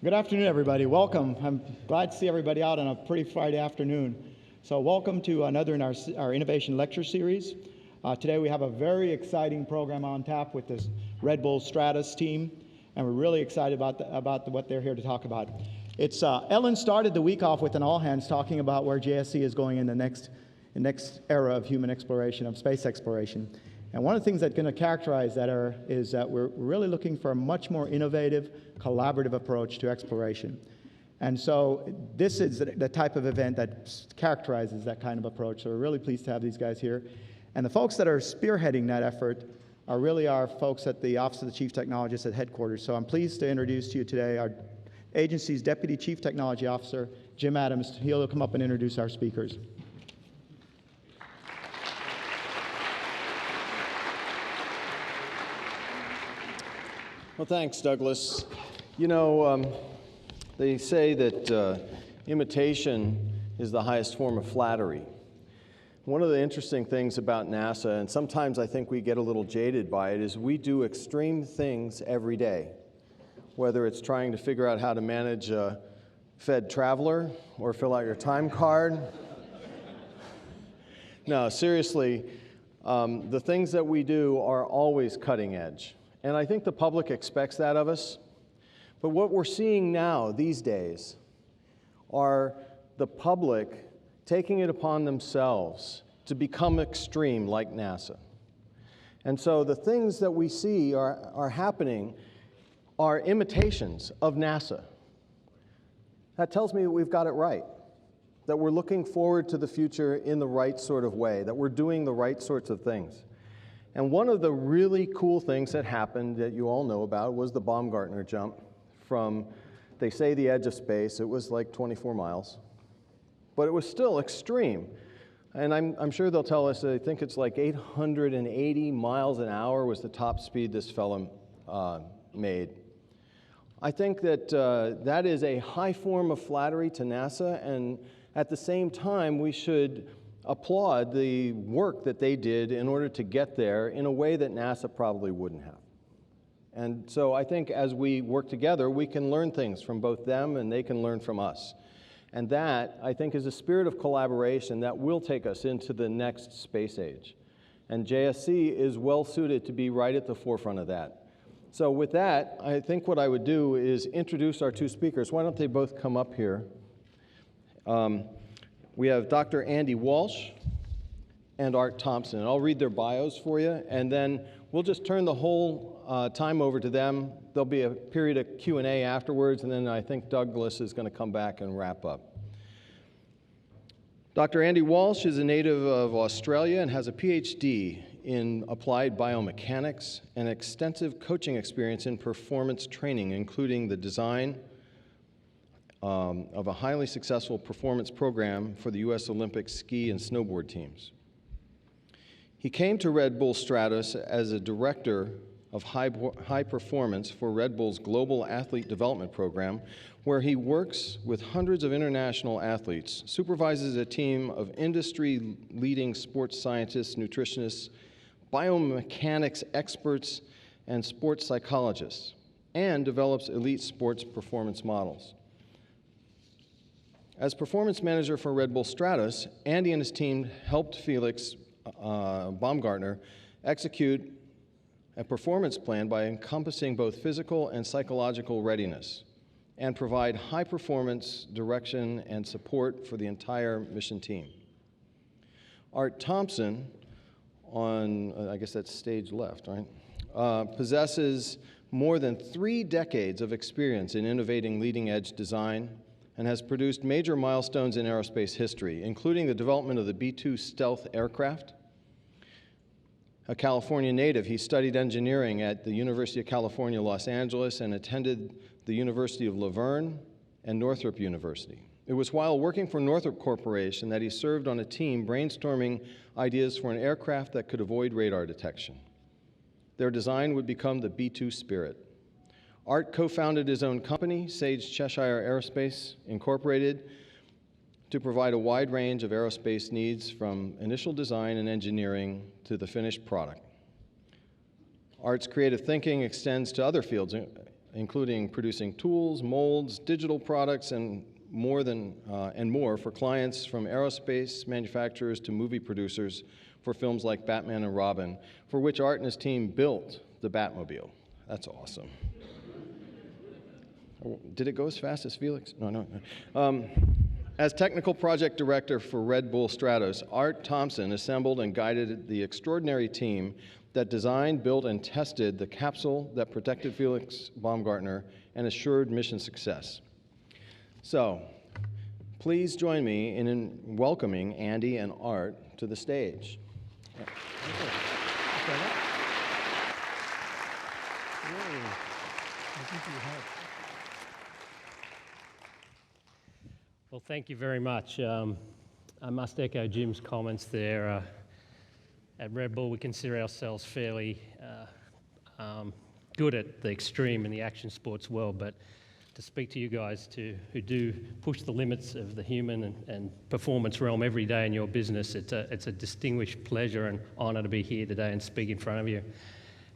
Good afternoon, everybody. Welcome. I'm glad to see everybody out on a pretty Friday afternoon. So welcome to another in our Innovation Lecture Series. Today we have a very exciting program on tap with this Red Bull Stratos team, and we're really excited about what they're here to talk about. It's Ellen started the week off with an all-hands talking about where JSC is going in the next era of human exploration, of space exploration. And one of the things that's going to characterize that era is that we're really looking for a much more innovative, collaborative approach to exploration. And so this is the type of event that characterizes that kind of approach. So we're really pleased to have these guys here. And the folks that are spearheading that effort are really our folks at the Office of the Chief Technologist at headquarters. So I'm pleased to introduce to you today our agency's Deputy Chief Technology Officer, Jim Adams. He'll come up and introduce our speakers. Well, thanks, Douglas. You know, they say that imitation is the highest form of flattery. One of the interesting things about NASA, and sometimes I think we get a little jaded by it, is we do extreme things every day, whether it's trying to figure out how to manage a Fed traveler or fill out your time card. No, seriously, the things that we do are always cutting edge. And I think the public expects that of us. But what we're seeing now, these days, are the public taking it upon themselves to become extreme like NASA. And so the things that we see are happening are imitations of NASA. That tells me that we've got it right, that we're looking forward to the future in the right sort of way, that we're doing the right sorts of things. And one of the really cool things that happened that you all know about was the Baumgartner Jump from, they say, the edge of space. It was like 24 miles, but it was still extreme. And I'm sure they'll tell us that I think it's like 880 miles an hour was the top speed this fellow made. I think that that is a high form of flattery to NASA, and at the same time, we should applaud the work that they did in order to get there in a way that NASA probably wouldn't have. And so I think as we work together, we can learn things from both them and they can learn from us. And that, I think, is a spirit of collaboration that will take us into the next space age. And JSC is well suited to be right at the forefront of that. So with that, I think what I would do is introduce our two speakers. Why don't they both come up here? We have Dr. Andy Walsh and Art Thompson. I'll read their bios for you, and then we'll just turn the whole time over to them. There'll be a period of Q&A afterwards, and then I think Douglas is going to come back and wrap up. Dr. Andy Walsh is a native of Australia and has a PhD in applied biomechanics and extensive coaching experience in performance training, including the design of a highly successful performance program for the U.S. Olympic ski and snowboard teams. He came to Red Bull Stratos as a director of high performance for Red Bull's Global Athlete Development Program, where he works with hundreds of international athletes, supervises a team of industry-leading sports scientists, nutritionists, biomechanics experts, and sports psychologists, and develops elite sports performance models. As performance manager for Red Bull Stratos, Andy and his team helped Felix Baumgartner execute a performance plan by encompassing both physical and psychological readiness and provide high-performance direction and support for the entire mission team. Art Thompson, on, I guess that's stage left, right, possesses more than 3 decades of experience in innovating leading-edge design and has produced major milestones in aerospace history, including the development of the B-2 stealth aircraft. A California native, he studied engineering at the University of California, Los Angeles, and attended the University of Laverne and Northrop University. It was while working for Northrop Corporation that he served on a team brainstorming ideas for an aircraft that could avoid radar detection. Their design would become the B-2 Spirit. Art co-founded his own company, Sage Cheshire Aerospace Incorporated, to provide a wide range of aerospace needs from initial design and engineering to the finished product. Art's creative thinking extends to other fields, including producing tools, molds, digital products, and more for clients from aerospace manufacturers to movie producers for films like Batman and Robin, for which Art and his team built the Batmobile. That's awesome. Did it go as fast as Felix? No. As technical project director for Red Bull Stratos, Art Thompson assembled and guided the extraordinary team that designed, built, and tested the capsule that protected Felix Baumgartner and assured mission success. So, please join me in welcoming Andy and Art to the stage. Well, thank you very much. I must echo Jim's comments there. At Red Bull, we consider ourselves fairly good at the extreme in the action sports world, but to speak to you guys who do push the limits of the human and performance realm every day in your business, it's a distinguished pleasure and honor to be here today and speak in front of you.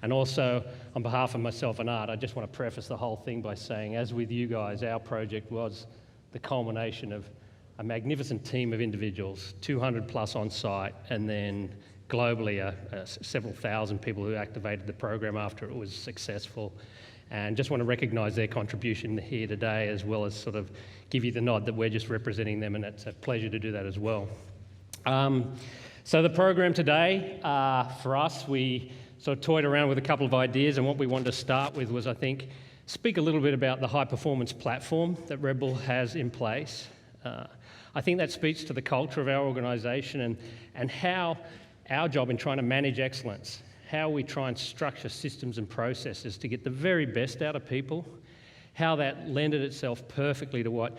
And also, on behalf of myself and Art, I just want to preface the whole thing by saying, as with you guys, our project was the culmination of a magnificent team of individuals, 200 plus on site, and then globally several thousand people who activated the program after it was successful. And just want to recognize their contribution here today, as well as sort of give you the nod that we're just representing them, and it's a pleasure to do that as well. So the program today, for us, we sort of toyed around with a couple of ideas, and what we wanted to start with was, I think, speak a little bit about the high-performance platform that Red Bull has in place. I think that speaks to the culture of our organisation and how our job in trying to manage excellence, how we try and structure systems and processes to get the very best out of people, how that lended itself perfectly to what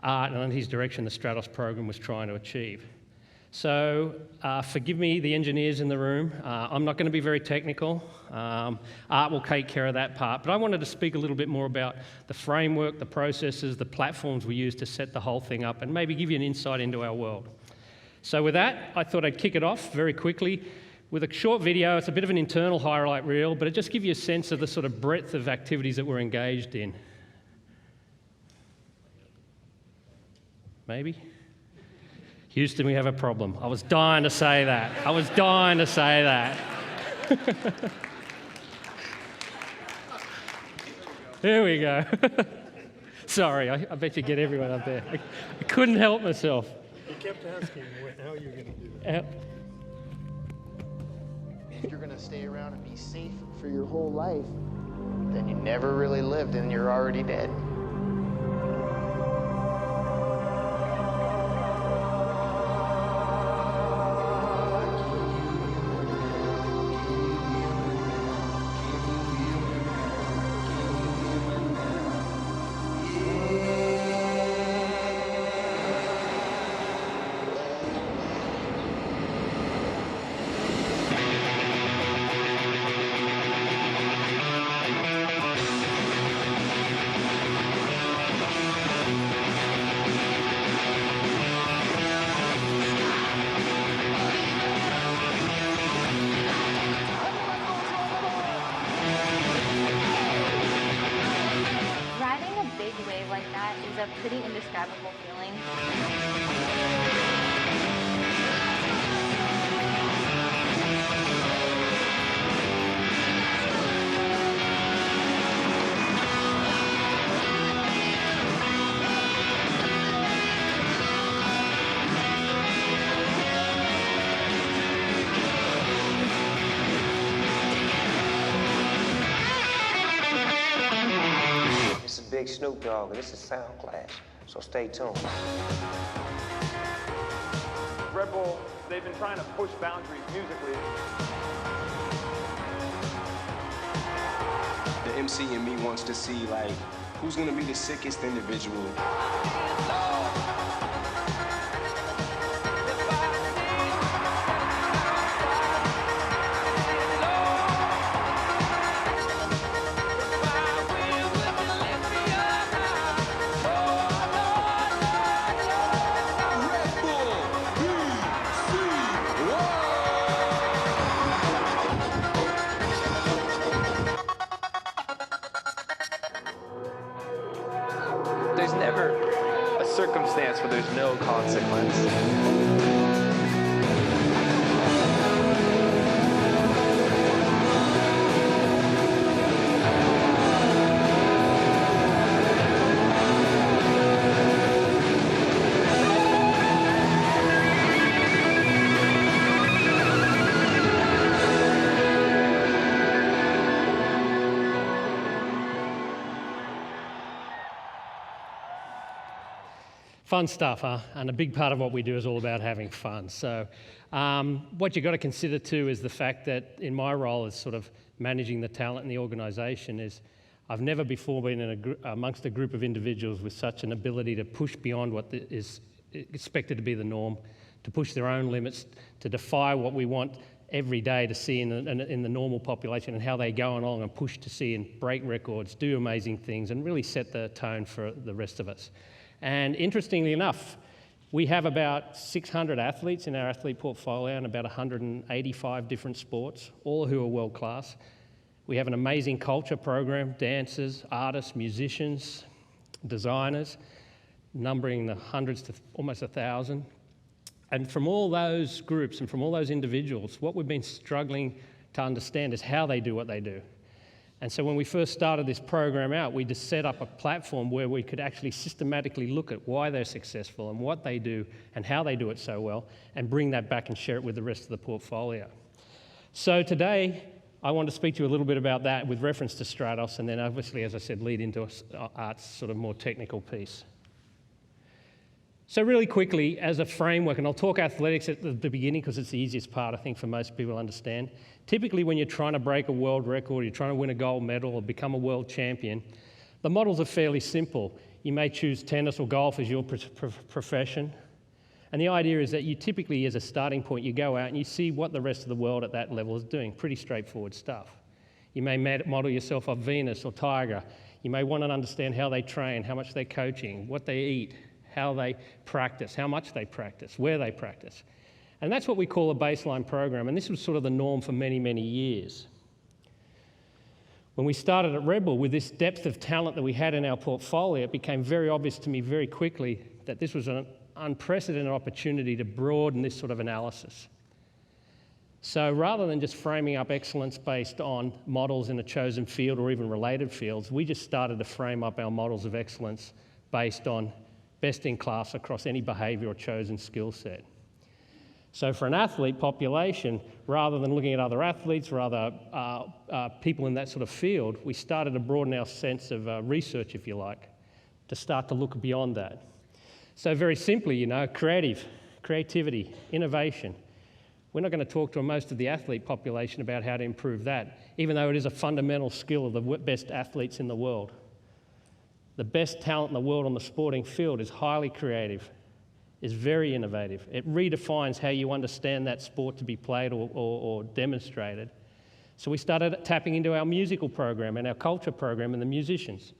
Art and under his direction the Stratos program was trying to achieve. So forgive me, the engineers in the room. I'm not going to be very technical. Art will take care of that part. But I wanted to speak a little bit more about the framework, the processes, the platforms we use to set the whole thing up, and maybe give you an insight into our world. So with that, I thought I'd kick it off very quickly with a short video. It's a bit of an internal highlight reel, but it just gives you a sense of the sort of breadth of activities that we're engaged in. Maybe? Houston, we have a problem. I was dying to say that. There we go. Sorry, I bet you get everyone up there. I couldn't help myself. You kept asking how you're going to do that. If you're going to stay around and be safe for your whole life, then you never really lived and you're already dead. Pretty indescribable feeling. This is Big Snoop Dogg, and this is Sound Clash, so stay tuned. Red Bull, they've been trying to push boundaries musically. The MC in me wants to see, like, who's gonna be the sickest individual. There's never a circumstance where there's no consequence. Fun stuff, huh? And a big part of what we do is all about having fun. So what you've got to consider too is the fact that in my role as sort of managing the talent in the organisation is I've never before been in amongst a group of individuals with such an ability to push beyond what is expected to be the norm, to push their own limits, to defy what we want every day to see in the normal population, and how they go along and push to see and break records, do amazing things, and really set the tone for the rest of us. And interestingly enough, we have about 600 athletes in our athlete portfolio and about 185 different sports, all who are world class. We have an amazing culture program, dancers, artists, musicians, designers, numbering the hundreds to almost 1,000. And from all those groups and from all those individuals, what we've been struggling to understand is how they do what they do. And so when we first started this program out, we just set up a platform where we could actually systematically look at why they're successful and what they do and how they do it so well, and bring that back and share it with the rest of the portfolio. So today, I want to speak to you a little bit about that with reference to Stratos, and then obviously, as I said, lead into Art's sort of more technical piece. So really quickly, as a framework, and I'll talk athletics at the beginning because it's the easiest part, I think, for most people to understand. Typically, when you're trying to break a world record, you're trying to win a gold medal or become a world champion, the models are fairly simple. You may choose tennis or golf as your profession. And the idea is that you typically, as a starting point, you go out and you see what the rest of the world at that level is doing. Pretty straightforward stuff. You may model yourself off Venus or Tiger. You may want to understand how they train, how much they're coaching, what they eat, how they practice, how much they practice, where they practice. And that's what we call a baseline program, and this was sort of the norm for many, many years. When we started at Red Bull with this depth of talent that we had in our portfolio, it became very obvious to me very quickly that this was an unprecedented opportunity to broaden this sort of analysis. So rather than just framing up excellence based on models in a chosen field or even related fields, we just started to frame up our models of excellence based on best in class across any behavior or chosen skill set. So for an athlete population, rather than looking at other athletes or other people in that sort of field, we started to broaden our sense of research, if you like, to start to look beyond that. So very simply, creativity, innovation. We're not going to talk to most of the athlete population about how to improve that, even though it is a fundamental skill of the best athletes in the world. The best talent in the world on the sporting field is highly creative, is very innovative. It redefines how you understand that sport to be played or demonstrated. So we started tapping into our musical program and our culture program and the musicians.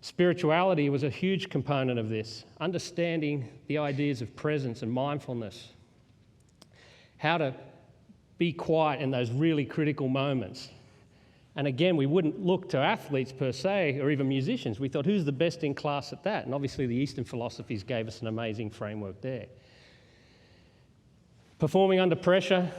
Spirituality was a huge component of this, understanding the ideas of presence and mindfulness, how to be quiet in those really critical moments. And again, we wouldn't look to athletes per se, or even musicians. We thought, who's the best in class at that? And obviously the Eastern philosophies gave us an amazing framework there. Performing under pressure,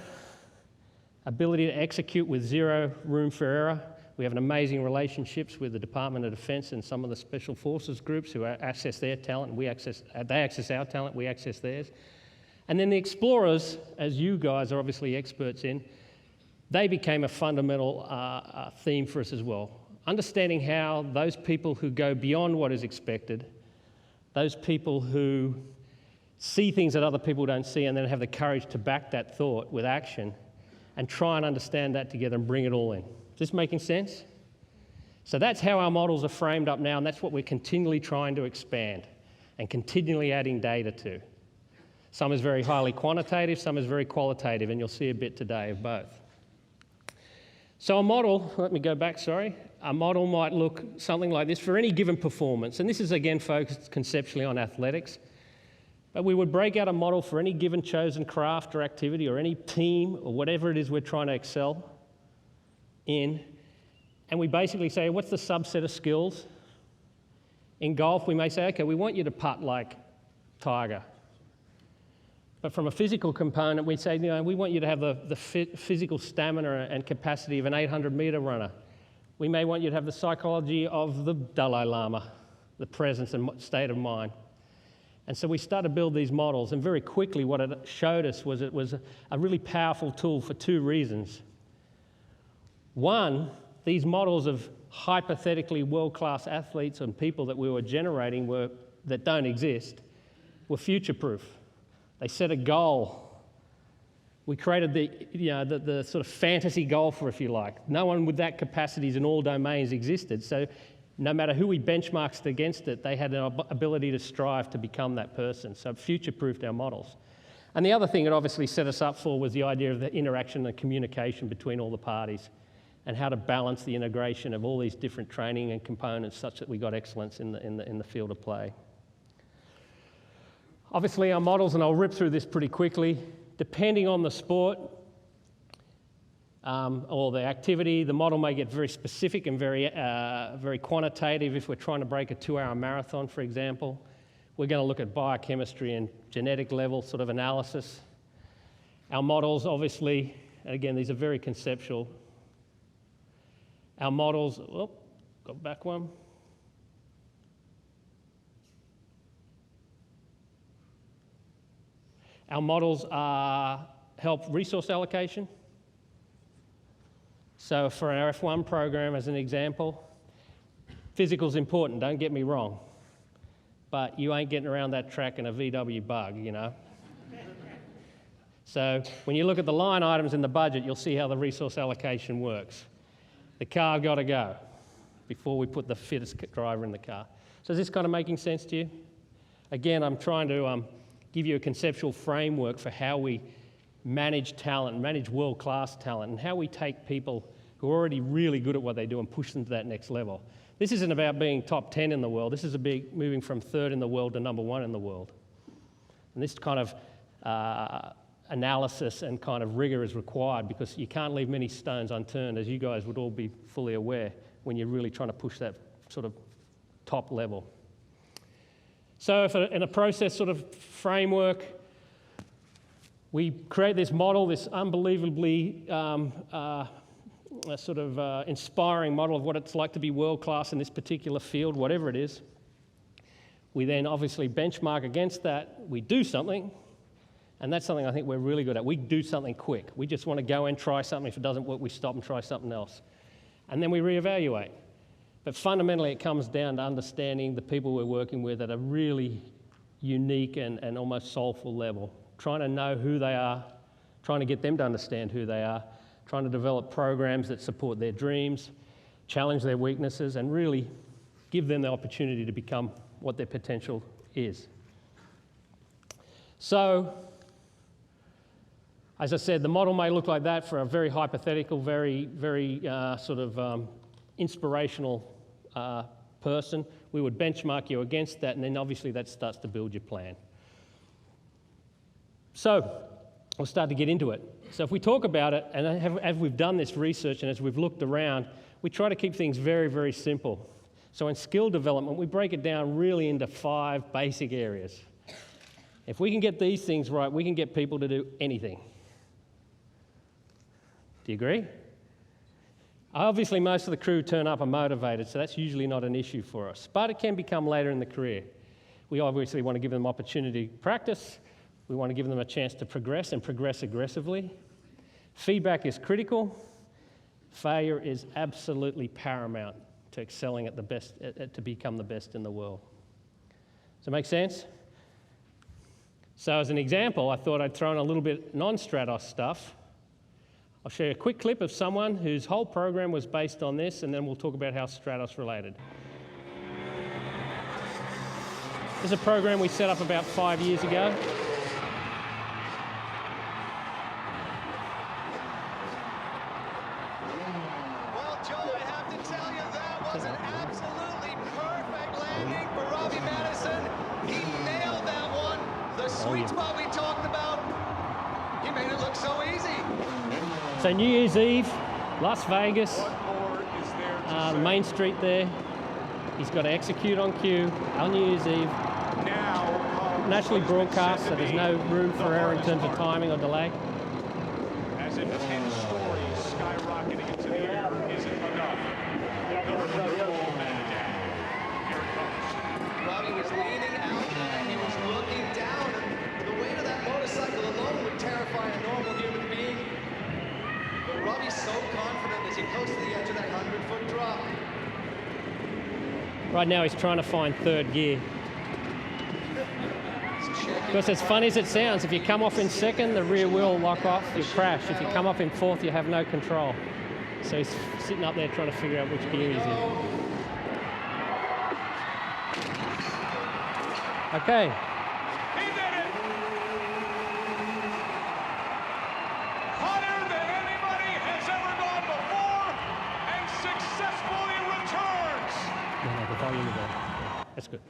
ability to execute with zero room for error. We have an amazing relationships with the Department of Defense and some of the Special Forces groups who access their talent. They access our talent, we access theirs. And then the explorers, as you guys are obviously experts in, they became a fundamental theme for us as well. Understanding how those people who go beyond what is expected, those people who see things that other people don't see and then have the courage to back that thought with action and try and understand that together and bring it all in. Is this making sense? So that's how our models are framed up now, and that's what we're continually trying to expand and continually adding data to. Some is very highly quantitative, some is very qualitative, and you'll see a bit today of both. So a model, let me go back, sorry. A model might look something like this for any given performance, and this is again focused conceptually on athletics. But we would break out a model for any given chosen craft or activity or any team or whatever it is we're trying to excel in, and we basically say, what's the subset of skills? In golf, we may say, okay, we want you to putt like Tiger. But from a physical component, we say, you know, we want you to have the physical stamina and capacity of an 800-meter runner. We may want you to have the psychology of the Dalai Lama, the presence and state of mind. And so we started to build these models, and very quickly what it showed us was it was a really powerful tool for two reasons. One, these models of hypothetically world-class athletes and people that we were generating that don't exist were future-proof. They set a goal. We created the sort of fantasy golfer, if you like. No one with that capacities in all domains existed. So no matter who we benchmarked against it, they had an ability to strive to become that person. So it future-proofed our models. And the other thing it obviously set us up for was the idea of the interaction and communication between all the parties and how to balance the integration of all these different training and components such that we got excellence in the field of play. Obviously our models, and I'll rip through this pretty quickly, depending on the sport or the activity, the model may get very specific and very quantitative. If we're trying to break a 2-hour marathon, for example, we're going to look at biochemistry and genetic level sort of analysis. Our models, obviously, and again, these are very conceptual. Our models, got back one. Our models help resource allocation. So for our F1 program, as an example, physical's important, don't get me wrong, but you ain't getting around that track in a VW bug, you know. So when you look at the line items in the budget, you'll see how the resource allocation works. The car got to go before we put the fittest driver in the car. So is this kind of making sense to you? Again, I'm trying to give you a conceptual framework for how we manage talent, manage world-class talent, and how we take people who are already really good at what they do and push them to that next level. This isn't about being top 10 in the world. This is moving from third in the world to number 1 in the world. And this kind of analysis and kind of rigor is required because you can't leave many stones unturned, as you guys would all be fully aware when you're really trying to push that sort of top level. So in a process sort of framework, we create this model, this unbelievably inspiring model of what it's like to be world-class in this particular field, whatever it is. We then obviously benchmark against that. We do something, and that's something I think we're really good at. We do something quick. We just want to go and try something. If it doesn't work, we stop and try something else. And then we reevaluate. But fundamentally, it comes down to understanding the people we're working with at a really unique and almost soulful level. Trying to know who they are, trying to get them to understand who they are, trying to develop programs that support their dreams, challenge their weaknesses, and really give them the opportunity to become what their potential is. So, as I said, the model may look like that for a very hypothetical, very inspirational person. We would benchmark you against that, and then obviously that starts to build your plan. So, we'll start to get into it. So if we talk about it, and as we've done this research and as we've looked around, we try to keep things very, very simple. So in skill development, we break it down really into 5 basic areas. If we can get these things right, we can get people to do anything. Do you agree? Obviously, most of the crew turn up are motivated, so that's usually not an issue for us. But it can become later in the career. We obviously want to give them opportunity to practice. We want to give them a chance to progress and progress aggressively. Feedback is critical. Failure is absolutely paramount to excelling at the best, to become the best in the world. Does that make sense? So as an example, I thought I'd throw in a little bit non-Stratos stuff. I'll show you a quick clip of someone whose whole program was based on this, and then we'll talk about how Stratos related. This is a program we set up about 5 years ago. So New Year's Eve, Las Vegas, Main Street there. He's got to execute on cue on New Year's Eve. Naturally broadcast, so there's no room for error in terms of timing or delay. As if 10 stories skyrocketing into the air isn't enough. Robbie was leaning out and he was looking down. And the weight of that motorcycle alone would terrify a normal human being. But Robbie's so confident as he goes to the edge of that 100-foot drop. Right now he's trying to find third gear. Because as funny as it sounds, if you come off in second, the rear wheel will lock off, you crash. If you come up in fourth, you have no control. So he's sitting up there trying to figure out which gear he's in. Okay. He did it! Hotter than anybody has ever gone before, and successfully returns! No, the volume of that. That's good.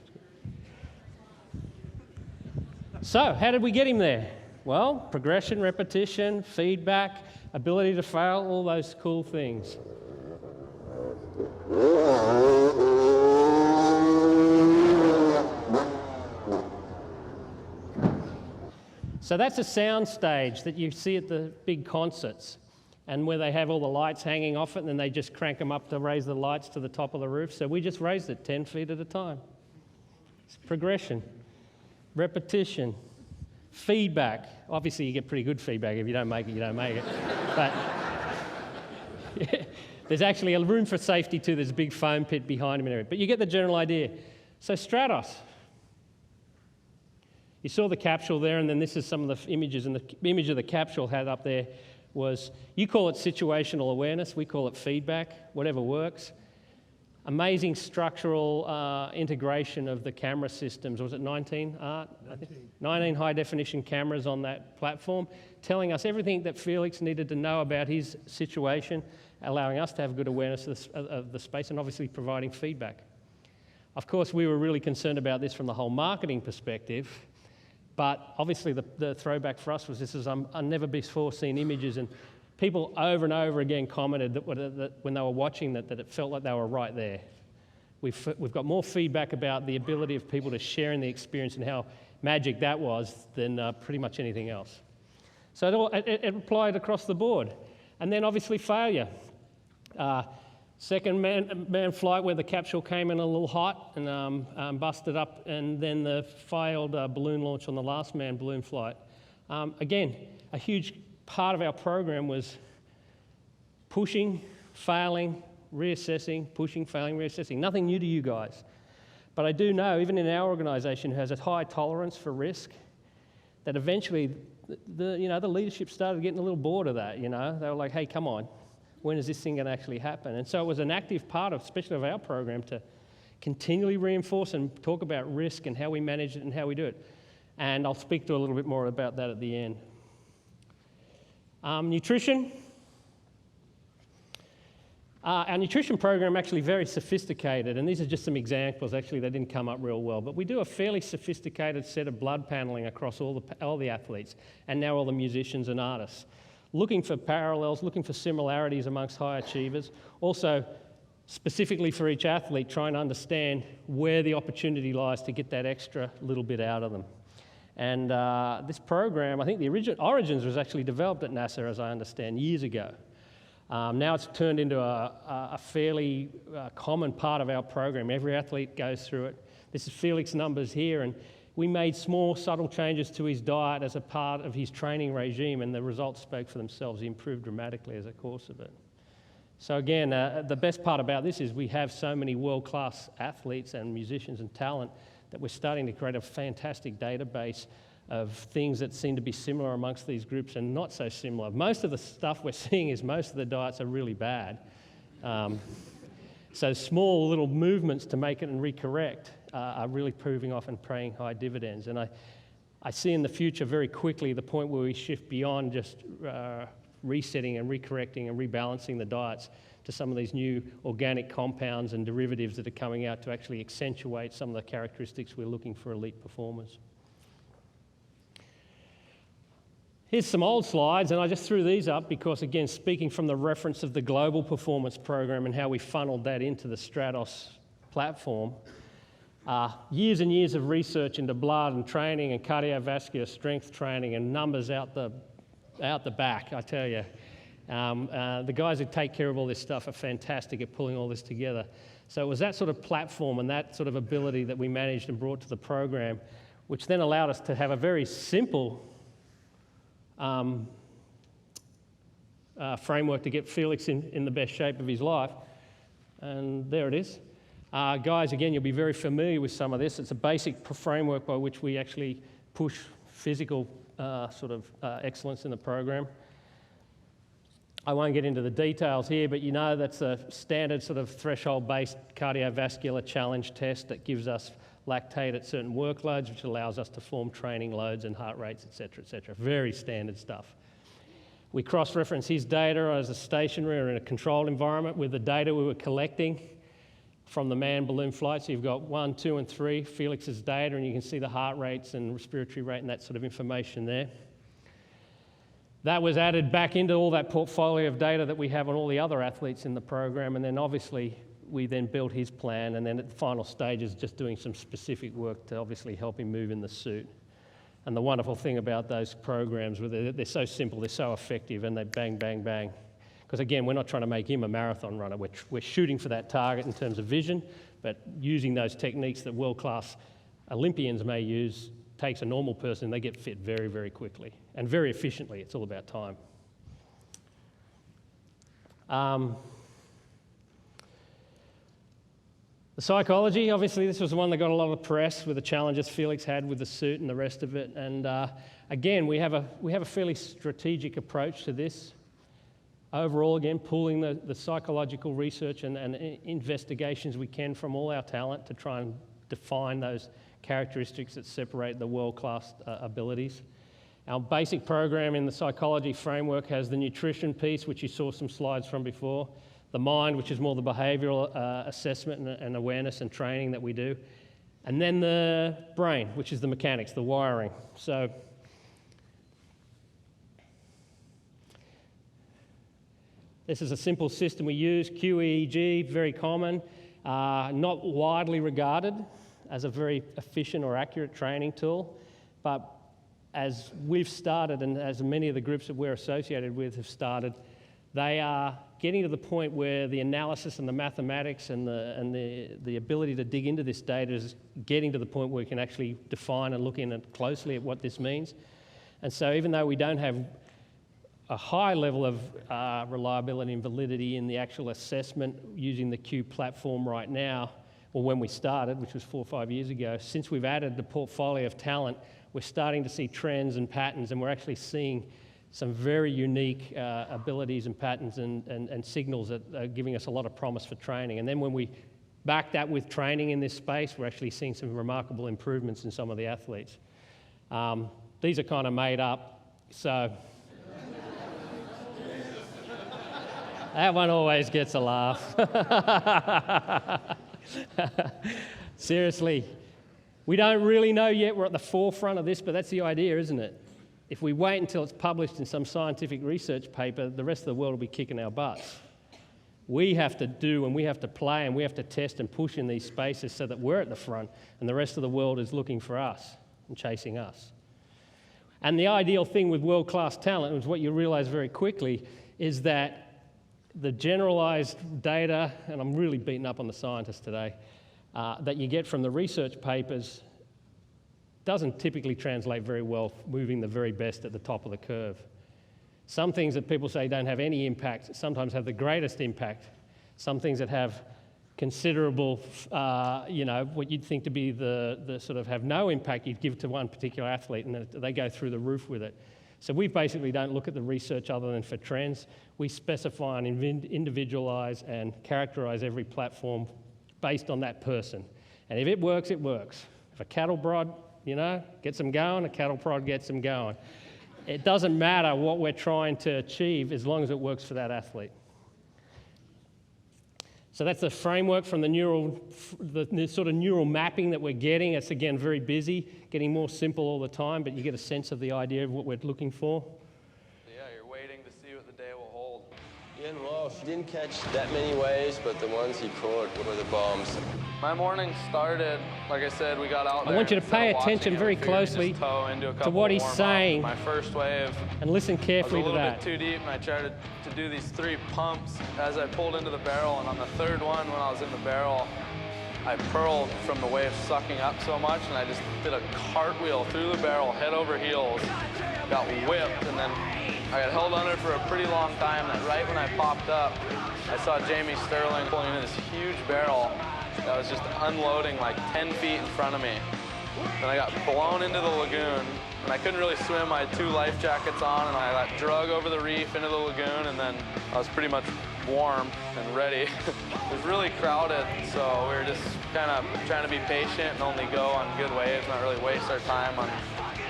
So, how did we get him there? Well, progression, repetition, feedback, ability to fail, all those cool things. So that's a sound stage that you see at the big concerts, and where they have all the lights hanging off it, and then they just crank them up to raise the lights to the top of the roof. So we just raised it 10 feet at a time. It's progression. Repetition, feedback. Obviously, you get pretty good feedback. If you don't make it, you don't make it. But yeah, there's actually a room for safety too. There's a big foam pit behind him and everything. But you get the general idea. So Stratos. You saw the capsule there, and then this is some of the images. And the image of the capsule had up there was, you call it situational awareness, we call it feedback, whatever works. Amazing structural integration of the camera systems. Was it 19, Art? 19 high-definition cameras on that platform, telling us everything that Felix needed to know about his situation, allowing us to have good awareness of the space, and obviously providing feedback. Of course, we were really concerned about this from the whole marketing perspective, but obviously the throwback for us was this is never before seen images, and people over and over again commented that when they were watching that it felt like they were right there. We've got more feedback about the ability of people to share in the experience and how magic that was than pretty much anything else. So it applied across the board. And then obviously failure. Second man flight where the capsule came in a little hot and busted up, and then the failed balloon launch on the last man balloon flight. Again, a huge part of our program was pushing, failing, reassessing, pushing, failing, reassessing. Nothing new to you guys. But I do know, even in our organisation, who has a high tolerance for risk, that eventually the leadership started getting a little bored of that. They were like, hey, come on, when is this thing going to actually happen? And so it was an active part of, especially of our program, to continually reinforce and talk about risk and how we manage it and how we do it. And I'll speak to a little bit more about that at the end. Nutrition. Our nutrition program actually very sophisticated, and these are just some examples. Actually, they didn't come up real well, but we do a fairly sophisticated set of blood paneling across all the athletes, and now all the musicians and artists, looking for parallels, looking for similarities amongst high achievers. Also, specifically for each athlete, trying to understand where the opportunity lies to get that extra little bit out of them. And this program, I think the origins was actually developed at NASA, as I understand, years ago. Now it's turned into a fairly common part of our program. Every athlete goes through it. This is Felix's numbers here, and we made small, subtle changes to his diet as a part of his training regime, and the results spoke for themselves. He improved dramatically as a course of it. So again, the best part about this is we have so many world-class athletes and musicians and talent that we're starting to create a fantastic database of things that seem to be similar amongst these groups and not so similar. Most of the stuff we're seeing is most of the diets are really bad. So small little movements to make it and recorrect are really proving off and paying high dividends. And I see in the future very quickly the point where we shift beyond just resetting and recorrecting and rebalancing the diets to some of these new organic compounds and derivatives that are coming out to actually accentuate some of the characteristics we're looking for elite performers. Here's some old slides, and I just threw these up because, again, speaking from the reference of the global performance program and how we funneled that into the Stratos platform. Years and years of research into blood and training and cardiovascular strength training and numbers out the back, I tell you. The guys who take care of all this stuff are fantastic at pulling all this together. So it was that sort of platform and that sort of ability that we managed and brought to the program, which then allowed us to have a very simple framework to get Felix in the best shape of his life. And there it is. Guys, again, you'll be very familiar with some of this. It's a basic framework by which we actually push physical excellence in the program. I won't get into the details here, but you know that's a standard sort of threshold-based cardiovascular challenge test that gives us lactate at certain workloads, which allows us to form training loads and heart rates, et cetera, very standard stuff. We cross-reference his data as a stationary or in a controlled environment with the data we were collecting from the manned balloon flight. So you've got 1, 2, and 3, Felix's data, and you can see the heart rates and respiratory rate and that sort of information there. That was added back into all that portfolio of data that we have on all the other athletes in the program, and then obviously we then built his plan, and then at the final stages just doing some specific work to obviously help him move in the suit. And the wonderful thing about those programs, they're so simple, they're so effective, and they bang, bang, bang. Because again, we're not trying to make him a marathon runner. We're shooting for that target in terms of vision, but using those techniques that world-class Olympians may use takes a normal person, they get fit very, very quickly and very efficiently. It's all about time. The psychology, obviously, this was the one that got a lot of press with the challenges Felix had with the suit and the rest of it. And again, we have a fairly strategic approach to this. Overall, again, pooling the psychological research and investigations we can from all our talent to try and define those characteristics that separate the world-class abilities. Our basic program in the psychology framework has the nutrition piece, which you saw some slides from before, the mind, which is more the behavioral assessment and awareness and training that we do, and then the brain, which is the mechanics, the wiring. So this is a simple system we use, QEEG, very common, not widely regarded as a very efficient or accurate training tool, but as we've started and as many of the groups that we're associated with have started, they are getting to the point where the analysis and the mathematics and the ability to dig into this data is getting to the point where we can actually define and look in it closely at what this means. And so even though we don't have a high level of reliability and validity in the actual assessment using the Q platform right now, or when we started, which was 4 or 5 years ago, since we've added the portfolio of talent, we're starting to see trends and patterns, and we're actually seeing some very unique abilities and patterns and signals that are giving us a lot of promise for training. And then when we back that with training in this space, we're actually seeing some remarkable improvements in some of the athletes. These are kind of made up, so that one always gets a laugh. Seriously, we don't really know yet. We're at the forefront of this, but that's the idea, isn't it? If we wait until it's published in some scientific research paper, the rest of the world will be kicking our butts. We have to do and we have to play and we have to test and push in these spaces so that we're at the front and the rest of the world is looking for us and chasing us. And the ideal thing with world-class talent, is what you realize very quickly, is that the generalized data, and I'm really beating up on the scientists today, that you get from the research papers doesn't typically translate very well, moving the very best at the top of the curve. Some things that people say don't have any impact sometimes have the greatest impact. Some things that have considerable, what you'd think to be the sort of have no impact, you'd give to one particular athlete and they go through the roof with it. So we basically don't look at the research other than for trends. We specify and individualize and characterize every platform based on that person. And if it works, it works. If a cattle prod, gets them going, a cattle prod gets them going. It doesn't matter what we're trying to achieve as long as it works for that athlete. So that's the framework from the sort of neural mapping that we're getting. It's, again, very busy, getting more simple all the time, but you get a sense of the idea of what we're looking for. Yeah, you're waiting to see what the day will hold. Ian Walsh didn't catch that many waves, but the ones he caught were the bombs. My morning started, like I said, we got out there. I want you to pay attention very closely to what he's saying. My first wave. And listen carefully to that. I was a little bit too deep, and I tried to do these 3 pumps as I pulled into the barrel, and on the 3rd one, when I was in the barrel, I purled from the wave sucking up so much, and I just did a cartwheel through the barrel, head over heels, got whipped, and then I got held under for a pretty long time. And right when I popped up, I saw Jamie Sterling pulling in this huge barrel that was just unloading like 10 feet in front of me. Then I got blown into the lagoon, and I couldn't really swim. I had 2 life jackets on, and I got drug over the reef into the lagoon, and then I was pretty much warm and ready. It was really crowded, so we were just kind of trying to be patient and only go on good waves, not really waste our time on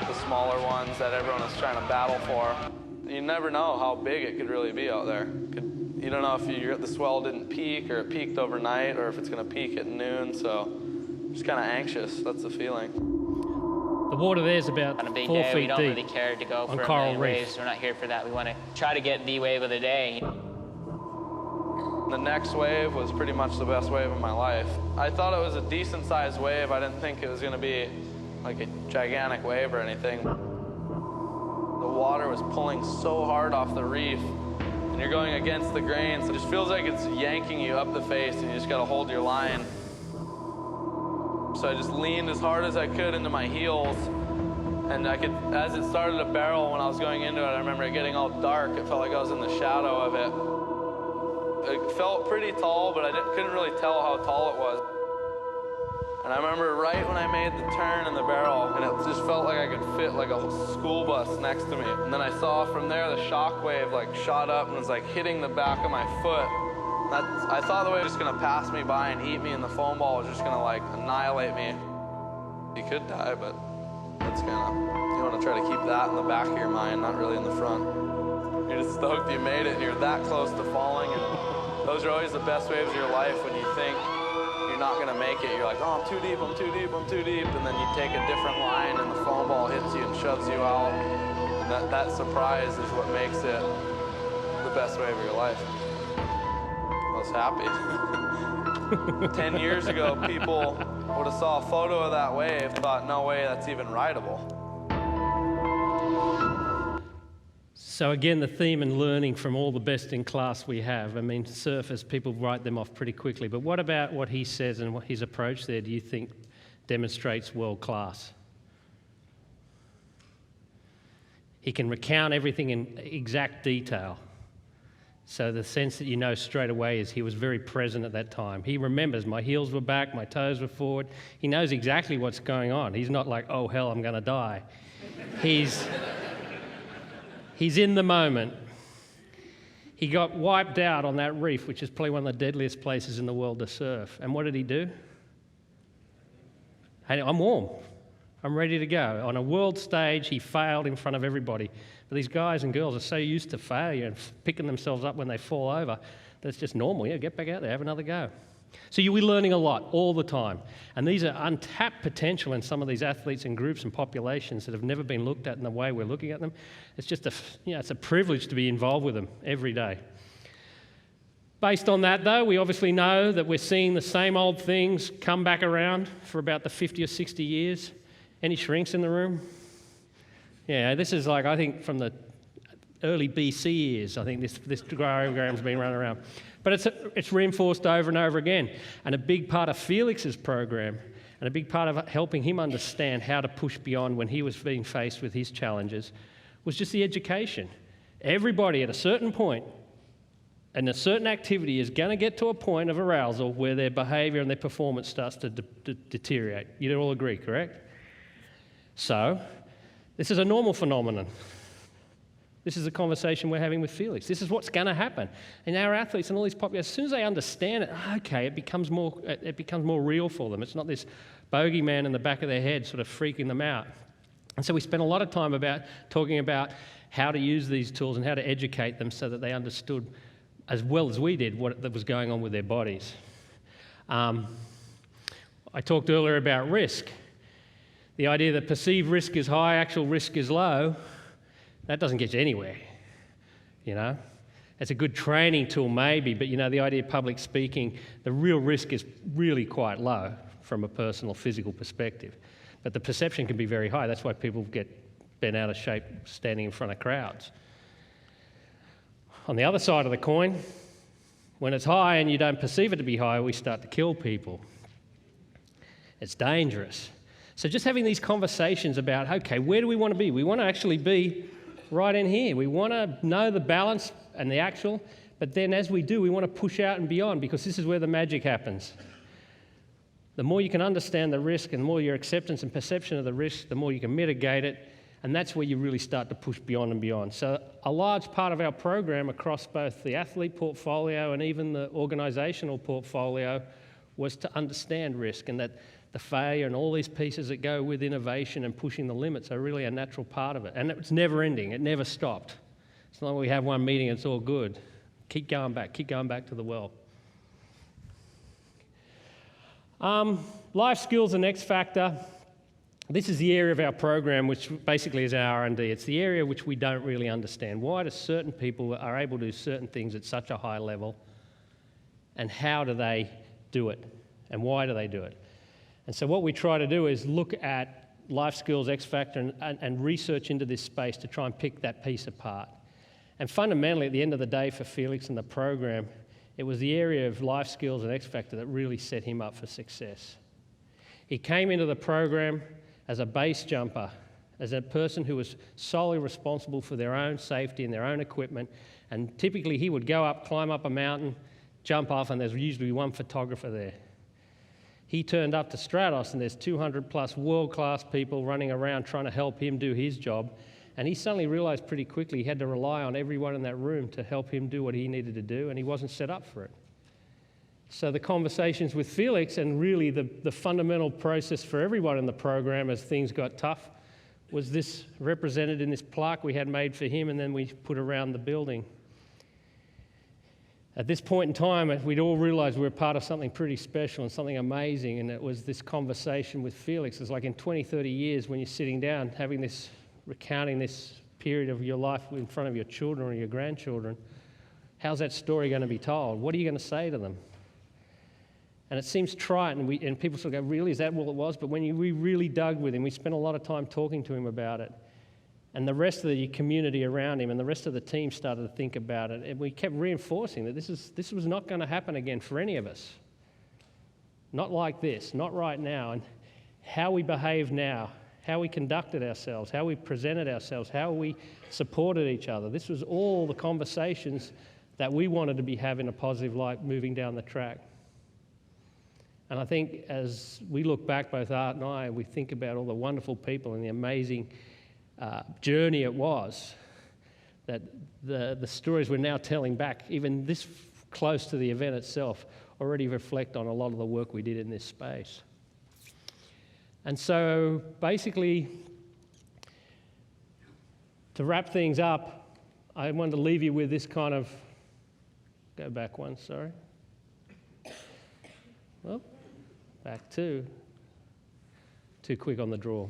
the smaller ones that everyone is trying to battle for. You never know how big it could really be out there. You don't know if the swell didn't peak or it peaked overnight or if it's going to peak at noon, so just kind of anxious. That's the feeling. The water there's about 4 feet deep. We don't really care to go for a million waves. We're not here for that. We want to try to get the wave of the day. The next wave was pretty much the best wave of my life. I thought it was a decent-sized wave. I didn't think it was going to be like a gigantic wave or anything. The water was pulling so hard off the reef, and you're going against the grain, so it just feels like it's yanking you up the face, and you just got to hold your line. So I just leaned as hard as I could into my heels, and as it started to barrel when I was going into it, I remember it getting all dark. It felt like I was in the shadow of it. It felt pretty tall, but I couldn't really tell how tall it was. And I remember right when I made the turn in the barrel, and it just felt like I could fit like a school bus next to me. And then I saw from there the shock wave like shot up and was like hitting the back of my foot. I thought the wave was just gonna pass me by and eat me, and the foam ball was just gonna like annihilate me. You could die, but that's you want to try to keep that in the back of your mind, not really in the front. You're just stoked you made it, and you're that close to falling. And those are always the best waves of your life when you think you're not gonna make it. You're like, oh, I'm too deep, I'm too deep, I'm too deep. And then you take a different line and the foam ball hits you and shoves you out. And that surprise is what makes it the best wave of your life. I was happy. 10 years ago, people would have saw a photo of that wave, thought, no way, that's even rideable. So again, the theme and learning from all the best in class we have. I mean, surfers, people write them off pretty quickly. But what about what he says and what his approach there do you think demonstrates world class? He can recount everything in exact detail. So the sense that you know straight away is he was very present at that time. He remembers my heels were back, my toes were forward. He knows exactly what's going on. He's not like, oh hell, I'm going to die. He's in the moment. He got wiped out on that reef, which is probably one of the deadliest places in the world to surf. And what did he do? Hey, I'm warm. I'm ready to go. On a world stage, he failed in front of everybody. But these guys and girls are so used to failure and picking themselves up when they fall over, that's just normal. Yeah, get back out there, have another go. So you'll be learning a lot all the time. And these are untapped potential in some of these athletes and groups and populations that have never been looked at in the way we're looking at them. It's just it's a privilege to be involved with them every day. Based on that, though, we obviously know that we're seeing the same old things come back around for about the 50 or 60 years. Any shrinks in the room? Yeah, this is like, I think, from the early BC years, I think this diagram's been run around. But it's reinforced over and over again. And a big part of Felix's program and a big part of helping him understand how to push beyond when he was being faced with his challenges was just the education. Everybody at a certain point and a certain activity is going to get to a point of arousal where their behavior and their performance starts to deteriorate. You'd all agree, correct? So, this is a normal phenomenon. This is the conversation we're having with Felix. This is what's going to happen. And our athletes and all these populations, as soon as they understand it, okay, it becomes more real for them. It's not this bogeyman in the back of their head sort of freaking them out. And so we spent a lot of time talking about how to use these tools and how to educate them so that they understood as well as we did what was going on with their bodies. I talked earlier about risk. The idea that perceived risk is high, actual risk is low. That doesn't get you anywhere, you know. It's a good training tool maybe, but you know, the idea of public speaking, the real risk is really quite low from a personal physical perspective. But the perception can be very high. That's why people get bent out of shape standing in front of crowds. On the other side of the coin, when it's high and you don't perceive it to be high, we start to kill people. It's dangerous. So just having these conversations about, okay, where do we want to be? We want to actually be right in here. We want to know the balance and the actual, but then as we do, we want to push out and beyond, because this is where the magic happens. The more you can understand the risk and the more your acceptance and perception of the risk, the more you can mitigate it, and that's where you really start to push beyond and beyond. So a large part of our program across both the athlete portfolio and even the organisational portfolio was to understand risk, and that the failure and all these pieces that go with innovation and pushing the limits are really a natural part of it. And it's never ending. It never stopped. It's not like we have one meeting and it's all good. Keep going back to the well. Life skills and X factor. This is the area of our program which basically is our R&D. It's the area which we don't really understand. Why do certain people are able to do certain things at such a high level, and how do they do it, and why do they do it? And so what we try to do is look at life skills, X factor, and research into this space to try and pick that piece apart. And fundamentally, at the end of the day for Felix and the program, it was the area of life skills and X factor that really set him up for success. He came into the program as a base jumper, as a person who was solely responsible for their own safety and their own equipment. And typically he would go up, climb up a mountain, jump off, and there's usually one photographer there. He turned up to Stratos, and there's 200 plus world-class people running around trying to help him do his job. And he suddenly realized pretty quickly he had to rely on everyone in that room to help him do what he needed to do, and he wasn't set up for it. So the conversations with Felix, and really the fundamental process for everyone in the program as things got tough, was this represented in this plaque we had made for him, and then we put around the building. At this point in time, we'd all realized we were part of something pretty special and something amazing, and it was this conversation with Felix. It's like in 20, 30 years when you're sitting down having this, recounting this period of your life in front of your children or your grandchildren, how's that story going to be told? What are you going to say to them? And it seems trite, and people sort of go, really, is that all it was? But when we really dug with him, we spent a lot of time talking to him about it. And the rest of the community around him and the rest of the team started to think about it. And we kept reinforcing that this was not going to happen again for any of us. Not like this, not right now. And how we behaved now, how we conducted ourselves, how we presented ourselves, how we supported each other. This was all the conversations that we wanted to be having a positive light moving down the track. And I think as we look back, both Art and I, we think about all the wonderful people and the amazing journey it was, that the stories we're now telling back, even this close to the event itself, already reflect on a lot of the work we did in this space. And so basically, to wrap things up, I wanted to leave you with this kind of, go back one, sorry. Well, back two. Too quick on the draw.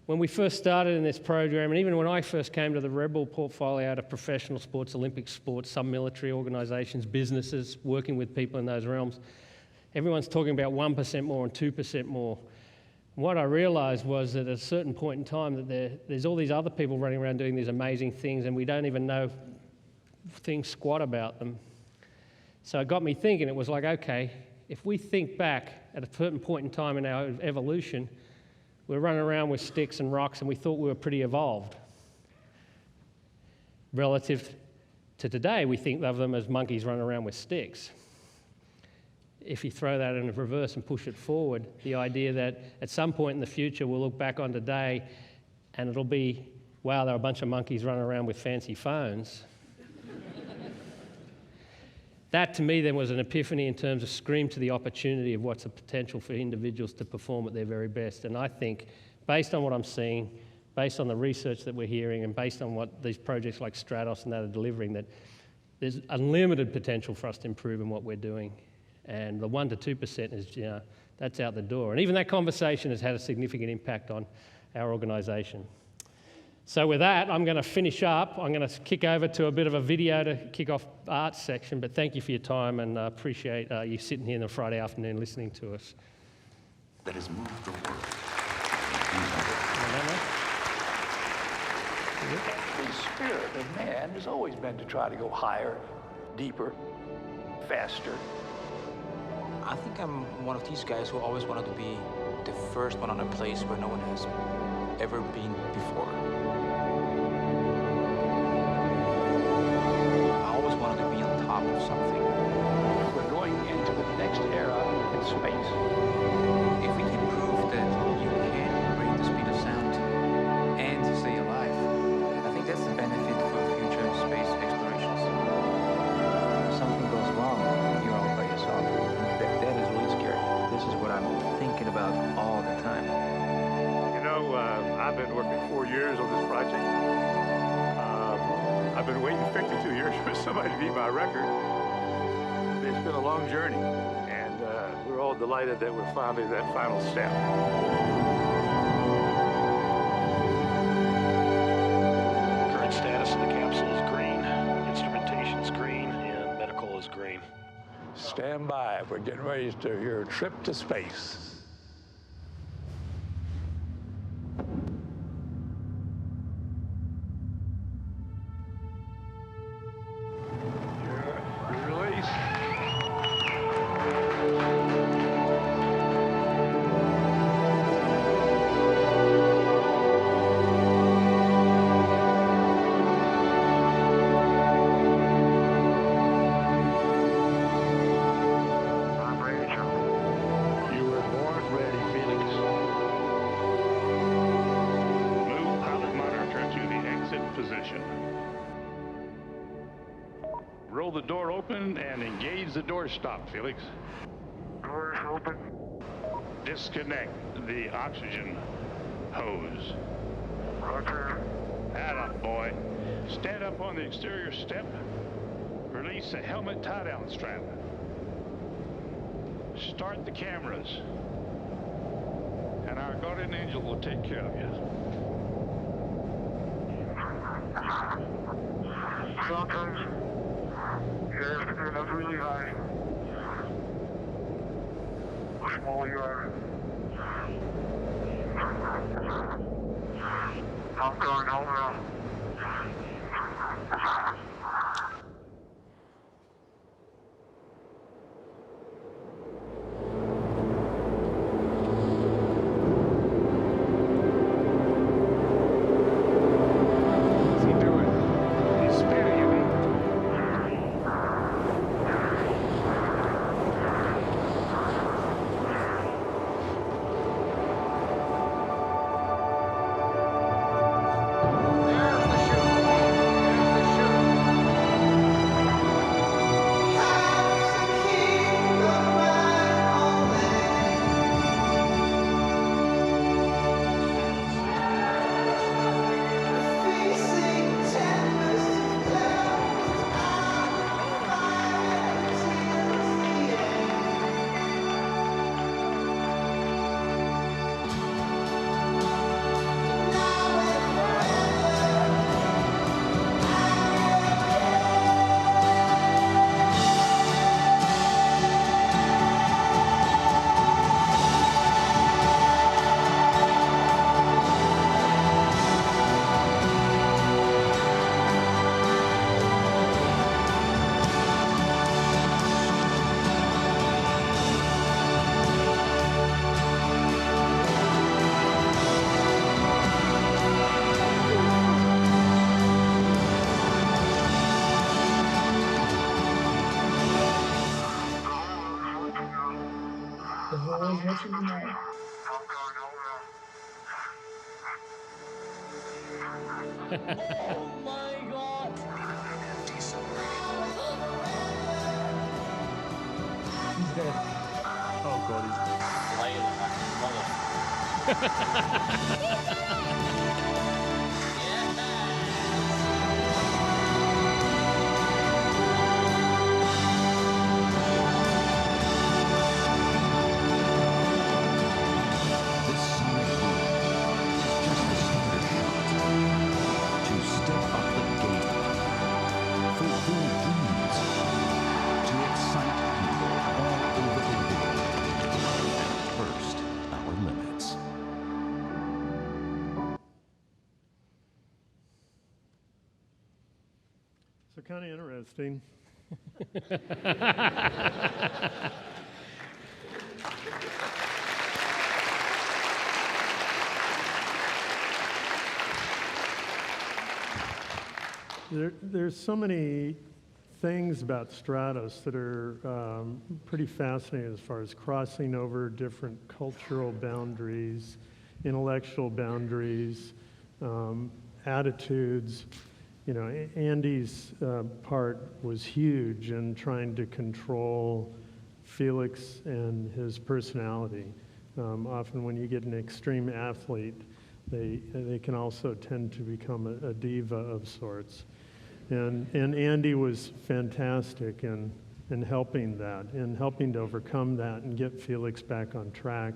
When we first started in this program, and even when I first came to the Rebel portfolio out of professional sports, Olympic sports, some military organisations, businesses, working with people in those realms, everyone's talking about 1% more and 2% more. What I realised was that at a certain point in time that there's all these other people running around doing these amazing things, and we don't even know things squat about them. So it got me thinking. It was like, okay, if we think back at a certain point in time in our evolution, we're running around with sticks and rocks, and we thought we were pretty evolved. Relative to today, we think of them as monkeys running around with sticks. If you throw that in reverse and push it forward, the idea that at some point in the future we'll look back on today and it'll be, wow, there are a bunch of monkeys running around with fancy phones. That, to me, then was an epiphany in terms of scream to the opportunity of what's the potential for individuals to perform at their very best. And I think, based on what I'm seeing, based on the research that we're hearing, and based on what these projects like Stratos and that are delivering, that there's unlimited potential for us to improve in what we're doing. And the 1% to 2% is, that's out the door. And even that conversation has had a significant impact on our organisation. So with that, I'm going to finish up. I'm going to kick over to a bit of a video to kick off arts section, but thank you for your time and appreciate you sitting here on a Friday afternoon listening to us. That has moved the world. The spirit of man has always been to try to go higher, deeper, faster. I think I'm one of these guys who always wanted to be the first one on a place where no one has ever been before. I always wanted to be on top of something. We're going into the next era in space. If we can prove that you can break the speed of sound and stay alive, I think that's the benefit for future space explorations. If something goes wrong, you're all by yourself. That is really scary. This is what I'm thinking about all the time. You know, I've been working 4 years on this project. I've been waiting 52 years for somebody to beat my record. It's been a long journey, and we're all delighted that we're finally at that final step. Current status of the capsule is green, instrumentation's green, and medical is green. Stand by. We're getting ready to your trip to space. Roll the door open and engage the door stop, Felix. Doors open. Disconnect the oxygen hose. Roger. Atta boy. Stand up on the exterior step. Release the helmet tie-down strap. Start the cameras. And our guardian angel will take care of you. Sometimes you have to do enough really high. The smaller you are. I'm going home now. Oh my god! He's dead. Oh god, This sonic boom is just the starter shot. kind of interesting. There's so many things about Stratos that are pretty fascinating as far as crossing over different cultural boundaries, intellectual boundaries, attitudes. You know, Andy's part was huge in trying to control Felix and his personality. Often when you get an extreme athlete, they can also tend to become a diva of sorts. And Andy was fantastic in helping that, in helping to overcome that and get Felix back on track.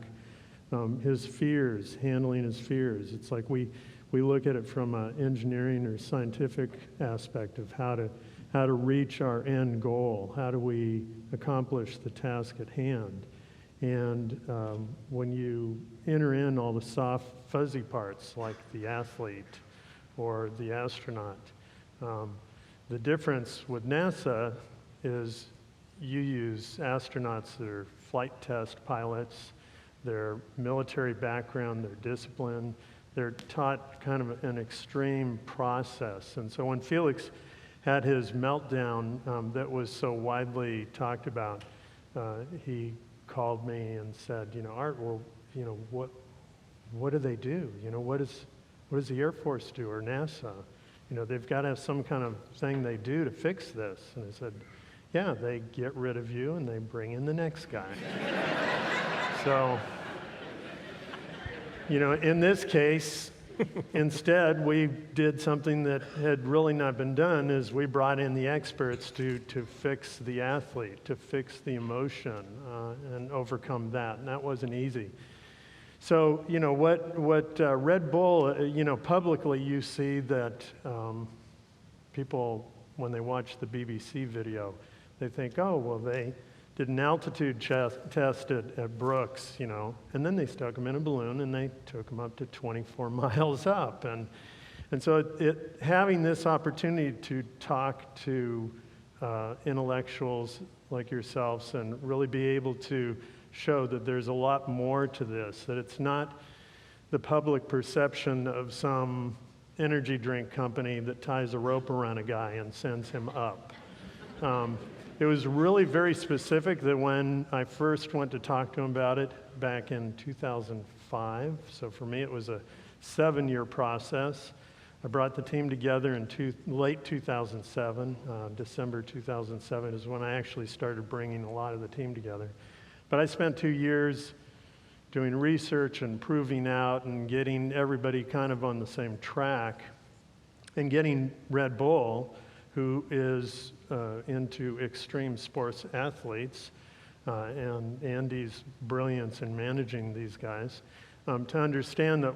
His fears, handling his fears. It's like we look at it from an engineering or scientific aspect of how to reach our end goal. How do we accomplish the task at hand? And when you enter in all the soft, fuzzy parts like the athlete or the astronaut, the difference with NASA is you use astronauts that are flight test pilots, their military background, their discipline. They're taught kind of an extreme process. And so when Felix had his meltdown that was so widely talked about, he called me and said, you know, Art, well, you know, what do they do? You know, what does the Air Force do or NASA? You know, they've got to have some kind of thing they do to fix this. And I said, yeah, they get rid of you and they bring in the next guy. So, you know, in this case, instead, we did something that had really not been done, is we brought in the experts to fix the athlete, to fix the emotion, and overcome that, and that wasn't easy. So, you know, what Red Bull, you know, publicly you see that people, when they watch the BBC video, they think, oh, well, they did an altitude test at Brooks, you know, and then they stuck them in a balloon and they took them up to 24 miles up. And so having this opportunity to talk to intellectuals like yourselves and really be able to show that there's a lot more to this, that it's not the public perception of some energy drink company that ties a rope around a guy and sends him up. It was really very specific that when I first went to talk to him about it back in 2005, so for me it was a 7-year process. I brought the team together in late 2007, December 2007 is when I actually started bringing a lot of the team together. But I spent 2 years doing research and proving out and getting everybody kind of on the same track and getting Red Bull, who is into extreme sports athletes, and Andy's brilliance in managing these guys, to understand that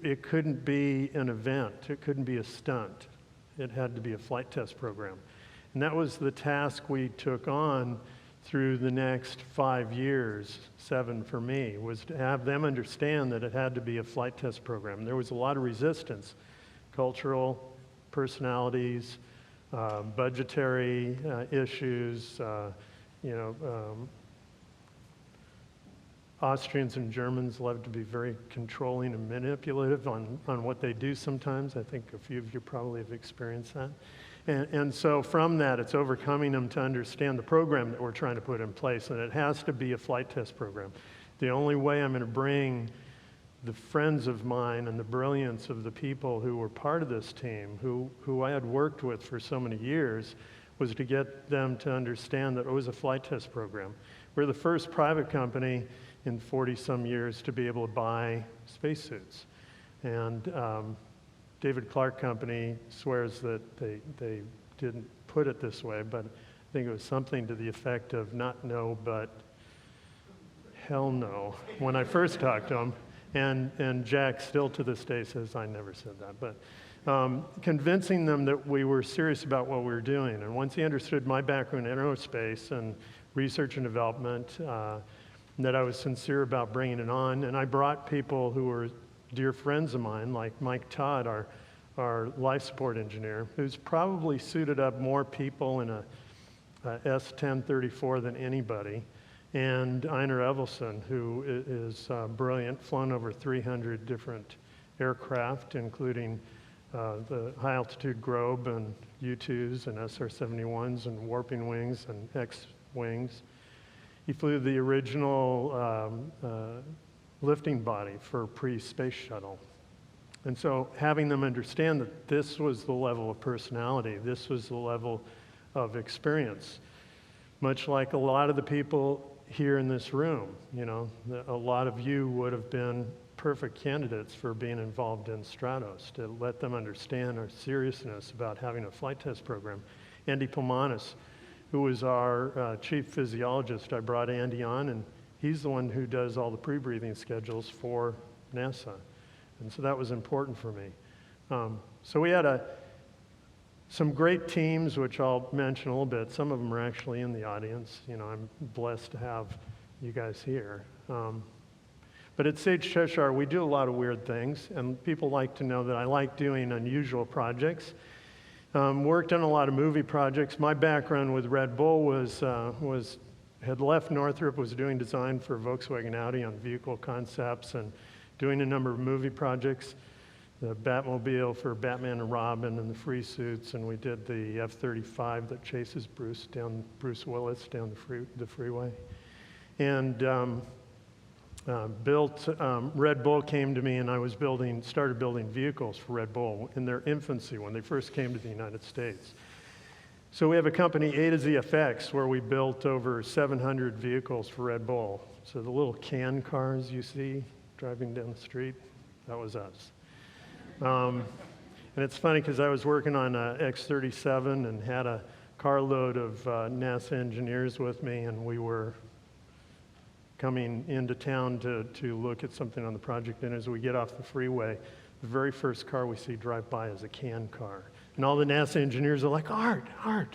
it couldn't be an event, it couldn't be a stunt, it had to be a flight test program. And that was the task we took on through the next 5 years, 7 for me, was to have them understand that it had to be a flight test program. There was a lot of resistance, cultural, personalities, budgetary issues, you know, Austrians and Germans love to be very controlling and manipulative on what they do sometimes. I think a few of you probably have experienced that. And so from that, it's overcoming them to understand the program that we're trying to put in place, and it has to be a flight test program. The only way I'm going to bring the friends of mine and the brilliance of the people who were part of this team, who I had worked with for so many years, was to get them to understand that it was a flight test program. We're the first private company in 40-some years to be able to buy spacesuits. And David Clark Company swears that they didn't put it this way, but I think it was something to the effect of not no, but hell no, when I first talked to him. And Jack still to this day says, I never said that. But convincing them that we were serious about what we were doing. And once he understood my background in aerospace and research and development, that I was sincere about bringing it on. And I brought people who were dear friends of mine, like Mike Todd, our our life support engineer, who's probably suited up more people in a S-1034 than anybody, and Einar Evelson, who is brilliant, flown over 300 different aircraft, including the high-altitude Globe and U-2s and SR-71s and warping wings and X-wings. He flew the original lifting body for pre-space shuttle. And so having them understand that this was the level of personality, this was the level of experience, much like a lot of the people here in this room, you know, a lot of you would have been perfect candidates for being involved in Stratos, to let them understand our seriousness about having a flight test program. Andy Pomanis, who was our chief physiologist, I brought Andy on, and he's the one who does all the pre-breathing schedules for NASA. And so that was important for me. So we had some great teams, which I'll mention a little bit. Some of them are actually in the audience. You know, I'm blessed to have you guys here. But at Sage Cheshire, we do a lot of weird things, and people like to know that I like doing unusual projects. Worked on a lot of movie projects. My background with Red Bull had left Northrop, was doing design for Volkswagen Audi on vehicle concepts and doing a number of movie projects. The Batmobile for Batman and Robin and the free suits, and we did the F-35 that chases Bruce Willis down the freeway. And Red Bull came to me, and I started building vehicles for Red Bull in their infancy when they first came to the United States. So we have a company, A to Z FX, where we built over 700 vehicles for Red Bull. So the little can cars you see driving down the street, that was us. And it's funny because I was working on a X-37 and had a carload of NASA engineers with me, and we were coming into town to look at something on the project. And as we get off the freeway, the very first car we see drive by is a can car. And all the NASA engineers are like, Art.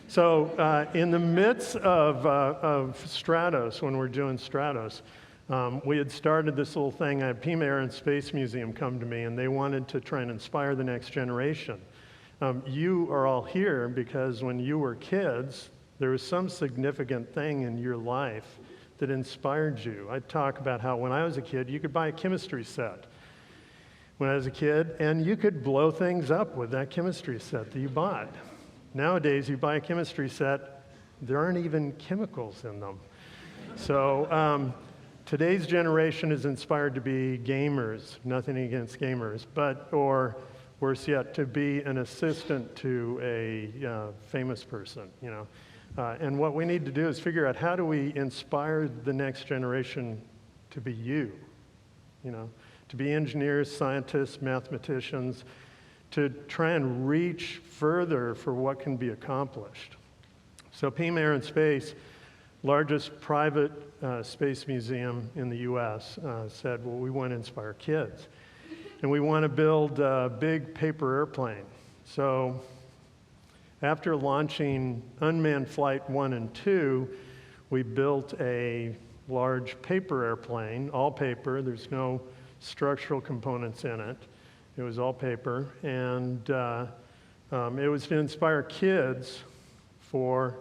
So in the midst of Stratos, when we're doing Stratos, we had started this little thing. I had Pima Air and Space Museum come to me, and they wanted to try and inspire the next generation. You are all here because when you were kids, there was some significant thing in your life that inspired you. I talk about how when I was a kid, you could buy a chemistry set when I was a kid, and you could blow things up with that chemistry set that you bought. Nowadays, you buy a chemistry set, there aren't even chemicals in them. So today's generation is inspired to be gamers, nothing against gamers, or worse yet, to be an assistant to a famous person, you know. And what we need to do is figure out how do we inspire the next generation to be you know, to be engineers, scientists, mathematicians, to try and reach further for what can be accomplished. So Pima Air and Space, largest private space museum in the US, said, well, we want to inspire kids. And we want to build a big paper airplane. So after launching Unmanned Flight 1 and 2, we built a large paper airplane, all paper. There's no structural components in it. It was all paper. And it was to inspire kids for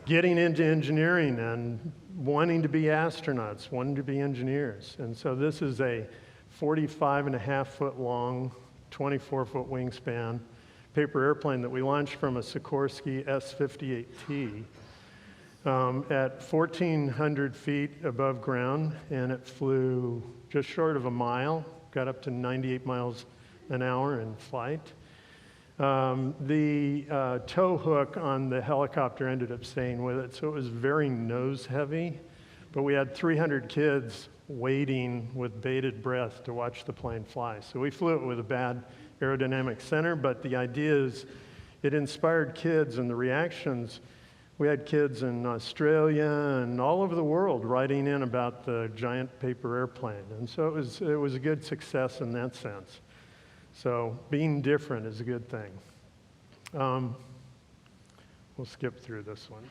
getting into engineering and wanting to be astronauts, wanting to be engineers. And so this is a 45.5-foot long, 24-foot wingspan paper airplane that we launched from a Sikorsky S-58T at 1,400 feet above ground, and it flew just short of a mile, got up to 98 miles an hour in flight. The tow hook on the helicopter ended up staying with it, so it was very nose heavy, but we had 300 kids waiting with bated breath to watch the plane fly. So we flew it with a bad aerodynamic center, but the idea is it inspired kids, and the reactions, we had kids in Australia and all over the world writing in about the giant paper airplane. And so it was a good success in that sense. So being different is a good thing. We'll skip through this one.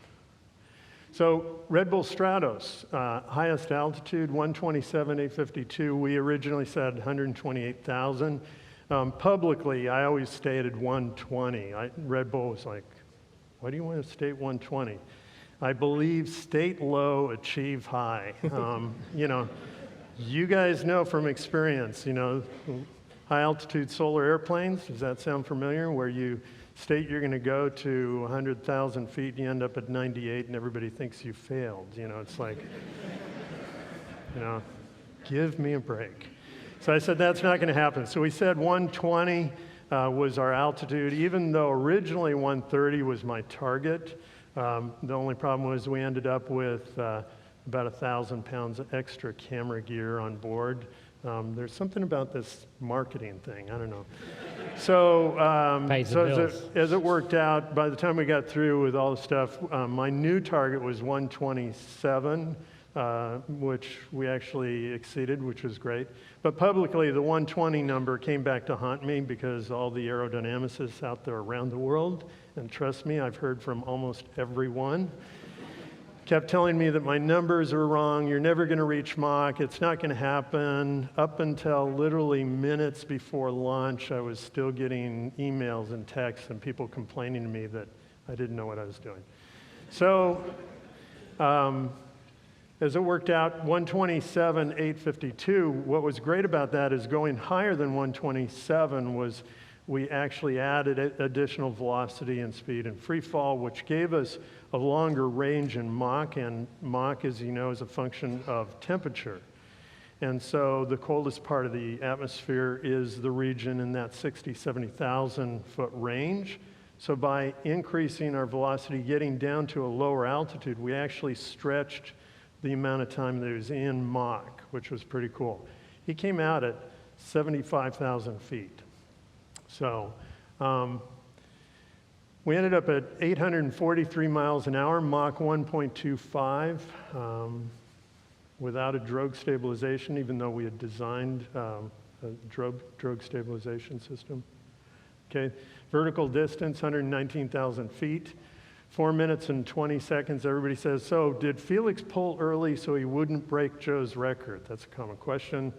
So Red Bull Stratos, highest altitude, 127,852. We originally said 128,000. Publicly, I always stated 120. Red Bull was like, why do you want to state 120? I believe state low, achieve high. You know, you guys know from experience, you know, high altitude solar airplanes, does that sound familiar? Where you state you're going to go to 100,000 feet and you end up at 98 and everybody thinks you failed. You know, it's like, you know, give me a break. So I said that's not going to happen. So we said 120 was our altitude, even though originally 130 was my target. The only problem was we ended up with about 1,000 pounds of extra camera gear on board. There's something about this marketing thing, I don't know. So, as it worked out, by the time we got through with all the stuff, my new target was 127, which we actually exceeded, which was great. But publicly, the 120 number came back to haunt me because all the aerodynamicists out there around the world, and trust me, I've heard from almost everyone, kept telling me that my numbers are wrong, you're never going to reach Mach, it's not going to happen. Up until literally minutes before launch, I was still getting emails and texts and people complaining to me that I didn't know what I was doing. So, as it worked out, 127,852, what was great about that is going higher than 127 was we actually added additional velocity and speed in free fall, which gave us a longer range in Mach, and Mach, as you know, is a function of temperature. And so the coldest part of the atmosphere is the region in that 60, 70,000 foot range. So by increasing our velocity, getting down to a lower altitude, we actually stretched the amount of time that it was in Mach, which was pretty cool. He came out at 75,000 feet. So we ended up at 843 miles an hour, Mach 1.25, without a drogue stabilization, even though we had designed a drogue stabilization system. Okay, vertical distance, 119,000 feet. 4 minutes and 20 seconds, everybody says, so did Felix pull early so he wouldn't break Joe's record? That's a common question.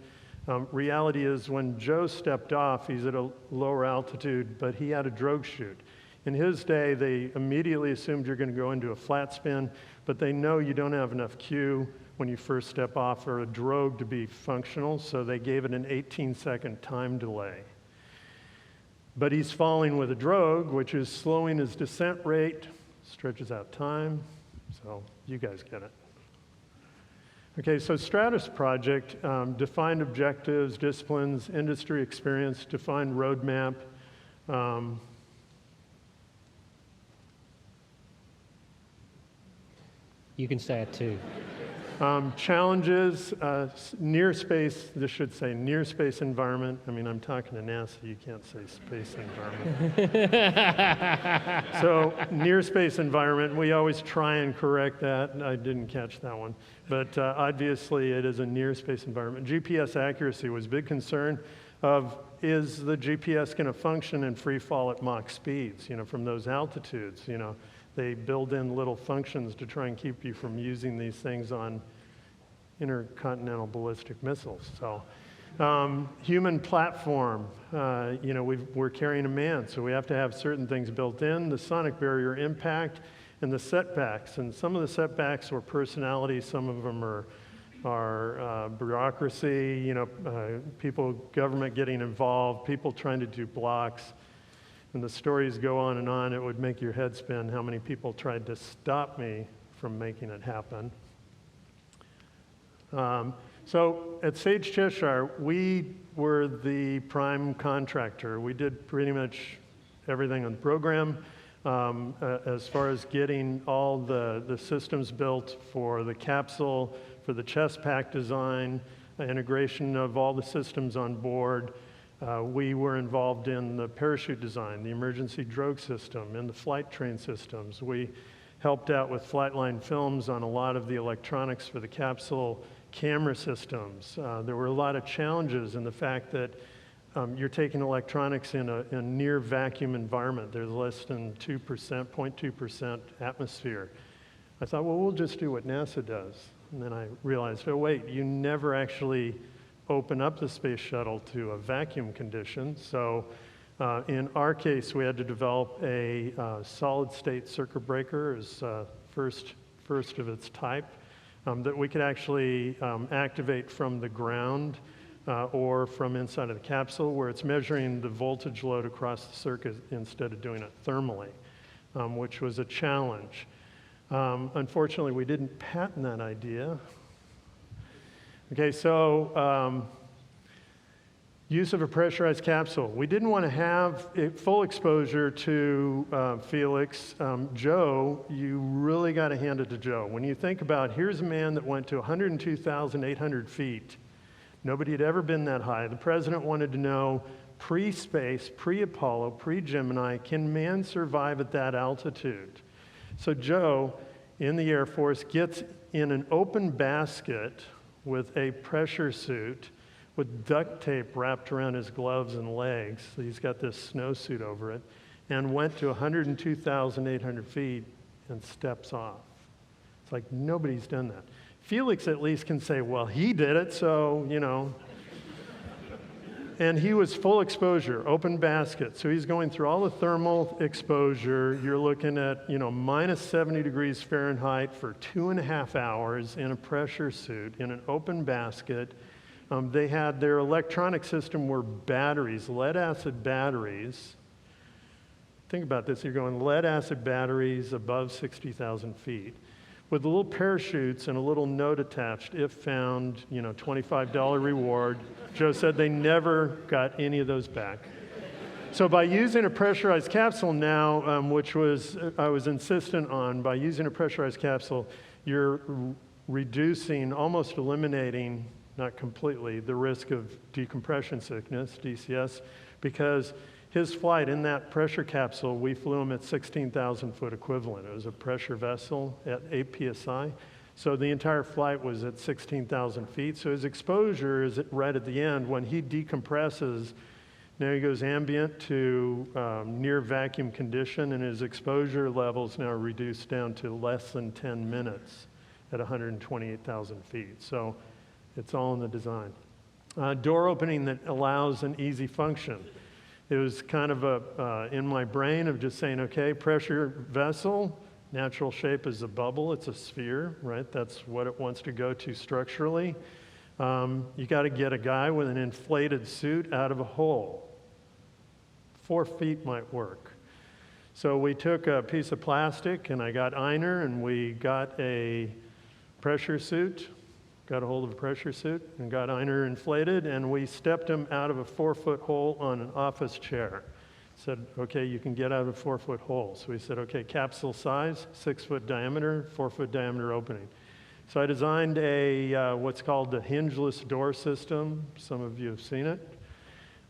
Reality is when Joe stepped off, he's at a lower altitude, but he had a drogue chute. In his day, they immediately assumed you're going to go into a flat spin, but they know you don't have enough Q when you first step off for a drogue to be functional, so they gave it an 18-second time delay. But he's falling with a drogue, which is slowing his descent rate, stretches out time, so you guys get it. Okay, so Stratos project, defined objectives, disciplines, industry experience, defined roadmap. You can say it too. Challenges, near space, this should say near space environment. I mean, I'm talking to NASA, you can't say space environment. So near space environment, we always try and correct that. I didn't catch that one. But obviously it is a near space environment. GPS accuracy was a big concern of, is the GPS going to function in free fall at Mach speeds, you know, from those altitudes, you know. They build in little functions to try and keep you from using these things on intercontinental ballistic missiles. So, human platform, you know, we're carrying a man, so we have to have certain things built in, the sonic barrier impact and the setbacks. And some of the setbacks were personality, some of them are bureaucracy, you know, people, government getting involved, people trying to do blocks. And the stories go on and on. It would make your head spin how many people tried to stop me from making it happen. So at Sage Cheshire, we were the prime contractor. We did pretty much everything on the program as far as getting all the systems built for the capsule, for the chest pack design, integration of all the systems on board. We were involved in the parachute design, the emergency drogue system, and the flight train systems. We helped out with Flatline films on a lot of the electronics for the capsule camera systems. There were a lot of challenges in the fact that you're taking electronics in a near vacuum environment. There's less than 2%, 0.2% atmosphere. I thought, well, we'll just do what NASA does. And then I realized, oh, wait, you never actually open up the space shuttle to a vacuum condition. So in our case, we had to develop a solid-state circuit breaker as first of its type that we could actually activate from the ground or from inside of the capsule, where it's measuring the voltage load across the circuit instead of doing it thermally, which was a challenge. Unfortunately, we didn't patent that idea. Okay, so use of a pressurized capsule. We didn't want to have full exposure to Felix. Joe, you really got to hand it to Joe. When you think about, here's a man that went to 102,800 feet. Nobody had ever been that high. The president wanted to know, pre-space, pre-Apollo, pre-Gemini, can man survive at that altitude? So Joe, in the Air Force, gets in an open basket with a pressure suit with duct tape wrapped around his gloves and legs. So he's got this snowsuit over it, and went to 102,800 feet and steps off. It's like nobody's done that. Felix at least can say, well, he did it, so, you know. And he was full exposure, open basket. So he's going through all the thermal exposure. You're looking at, you know, minus 70 degrees Fahrenheit for 2.5 hours in a pressure suit in an open basket. They had their electronic system were batteries, lead acid batteries. Think about this, you're going lead acid batteries above 60,000 feet with little parachutes and a little note attached, if found, you know, $25 reward. Joe said they never got any of those back. So by using a pressurized capsule now, which was, I was insistent on, by using a pressurized capsule, you're reducing, almost eliminating, not completely, the risk of decompression sickness, DCS, because his flight in that pressure capsule, we flew him at 16,000 foot equivalent. It was a pressure vessel at 8 psi. So the entire flight was at 16,000 feet. So his exposure is right at the end. When he decompresses, now he goes ambient to near vacuum condition, and his exposure levels now are reduced down to less than 10 minutes at 128,000 feet. So it's all in the design. Door opening that allows an easy function. It was kind of in my brain of just saying, okay, pressure vessel, natural shape is a bubble, it's a sphere, right? That's what it wants to go to structurally. You got to get a guy with an inflated suit out of a hole. 4 feet might work. So we took a piece of plastic, and I got Einer, and we got a pressure suit, got a hold of a pressure suit, and got Einer inflated, and we stepped him out of a 4-foot hole on an office chair. Said, okay, you can get out of a 4-foot hole. So we said, okay, capsule size, 6-foot diameter, 4-foot diameter opening. So I designed a what's called the hingeless door system. Some of you have seen it.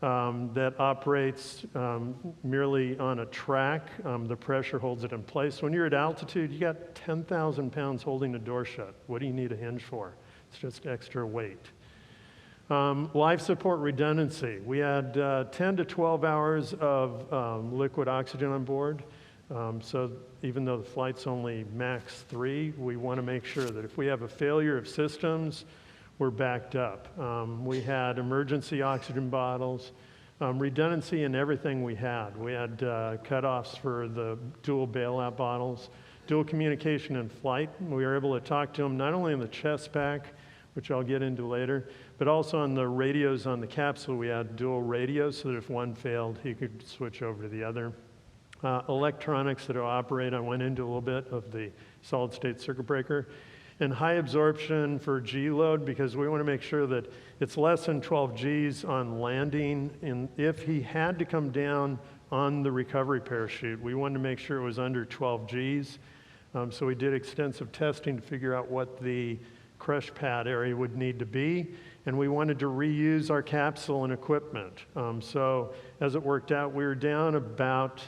That operates merely on a track. The pressure holds it in place. When you're at altitude, you got 10,000 pounds holding the door shut. What do you need a hinge for? It's just extra weight. Life support redundancy. We had 10 to 12 hours of liquid oxygen on board. So even though the flight's only max 3, we want to make sure that if we have a failure of systems, we're backed up. We had emergency oxygen bottles, redundancy in everything we had. We had cutoffs for the dual bailout bottles, dual communication in flight. We were able to talk to them not only in the chest pack, which I'll get into later, but also on the radios on the capsule. We had dual radios so that if one failed, he could switch over to the other. Electronics that will operate, I went into a little bit of the solid-state circuit breaker. And high absorption for G load, because we want to make sure that it's less than 12 Gs on landing. And if he had to come down on the recovery parachute, we wanted to make sure it was under 12 Gs. So we did extensive testing to figure out what the crush pad area would need to be, and we wanted to reuse our capsule and equipment. So as it worked out, we were down about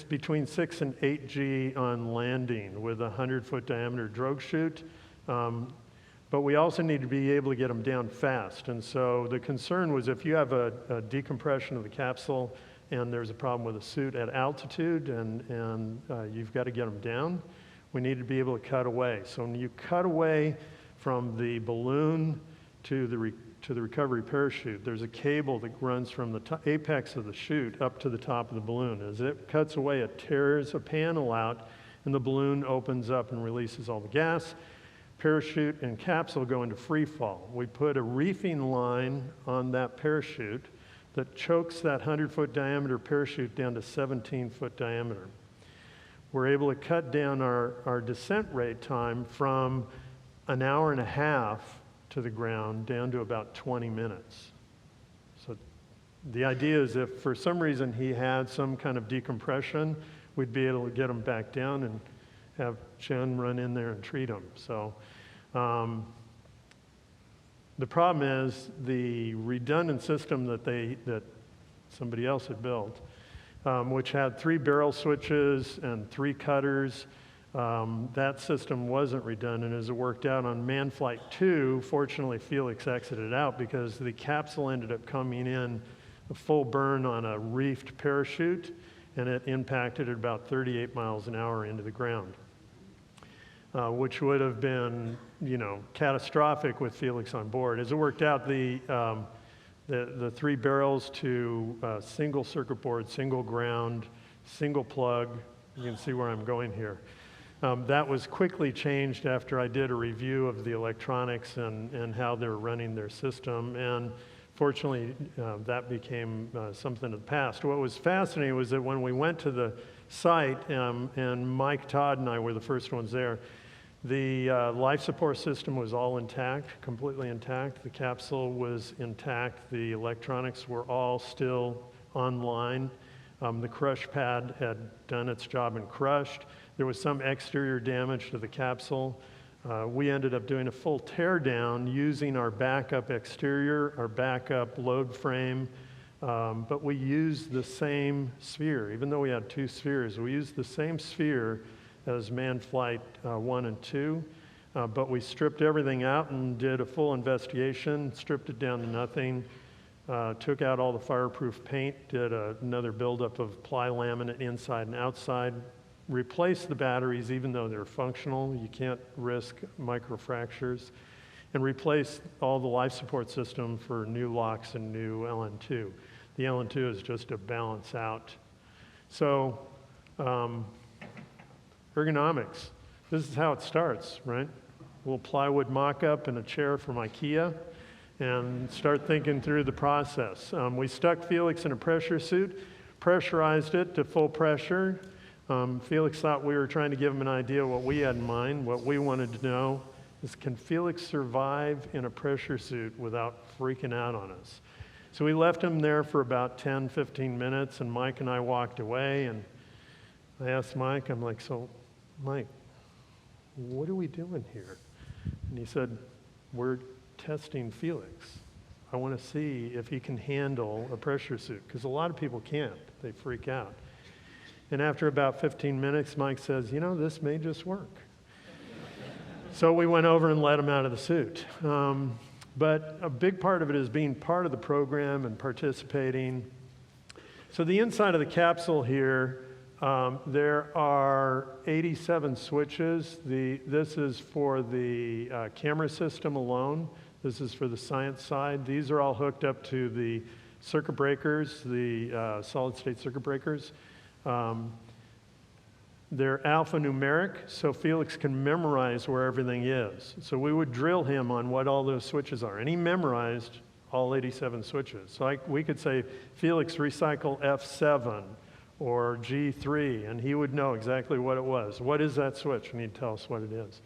between 6 and 8 G on landing with a 100-foot diameter drogue chute. But we also need to be able to get them down fast. And so the concern was if you have a decompression of the capsule and there's a problem with the suit at altitude and you've got to get them down, we needed to be able to cut away. So when you cut away from the balloon to the recovery parachute, there's a cable that runs from the apex of the chute up to the top of the balloon. As it cuts away, it tears a panel out, and the balloon opens up and releases all the gas. Parachute and capsule go into free fall. We put a reefing line on that parachute that chokes that 100-foot diameter parachute down to 17-foot diameter. We're able to cut down our descent rate time from an hour and a half to the ground down to about 20 minutes. So the idea is if for some reason he had some kind of decompression, we'd be able to get him back down and have Jen run in there and treat him. So the problem is the redundant system that somebody else had built, which had 3 barrel switches and 3 cutters. That system wasn't redundant. As it worked out on Man Flight 2, fortunately Felix exited out because the capsule ended up coming in a full burn on a reefed parachute, and it impacted at about 38 miles an hour into the ground, which would have been, catastrophic with Felix on board. As it worked out, the 3 barrels to single circuit board, single ground, single plug. You can see where I'm going here. That was quickly changed after I did a review of the electronics and how they're running their system. And fortunately, that became something of the past. What was fascinating was that when we went to the site, and Mike, Todd, and I were the first ones there, the life support system was all intact, completely intact. The capsule was intact. The electronics were all still online. The crush pad had done its job and crushed. There was some exterior damage to the capsule. We ended up doing a full teardown using our backup exterior, our backup load frame, but we used the same sphere. Even though we had 2 spheres, we used the same sphere as Man Flight 1 and 2, but we stripped everything out and did a full investigation, stripped it down to nothing, took out all the fireproof paint, did another buildup of ply laminate inside and outside, replaced the batteries even though they're functional, you can't risk microfractures, and replaced all the life support system for new locks and new LN2. The LN2 is just to balance out. So ergonomics, this is how it starts, right? A little plywood mock-up and a chair from IKEA, and start thinking through the process. We stuck Felix in a pressure suit, pressurized it to full pressure. Felix thought we were trying to give him an idea of what we had in mind. What we wanted to know is, can Felix survive in a pressure suit without freaking out on us? So we left him there for about 10, 15 minutes, and Mike and I walked away, and I asked Mike, I'm like, so Mike, what are we doing here? And he said, we're testing Felix. I want to see if he can handle a pressure suit, because a lot of people can't. They freak out. And after about 15 minutes, Mike says, this may just work. So we went over and let him out of the suit. But a big part of it is being part of the program and participating. So the inside of the capsule here, there are 87 switches. This is for the camera system alone. This is for the science side. These are all hooked up to the circuit breakers, the solid-state circuit breakers. They're alphanumeric, so Felix can memorize where everything is. So we would drill him on what all those switches are, and he memorized all 87 switches. So we could say, Felix, recycle F7 or G3, and he would know exactly what it was. What is that switch? And he'd tell us what it is.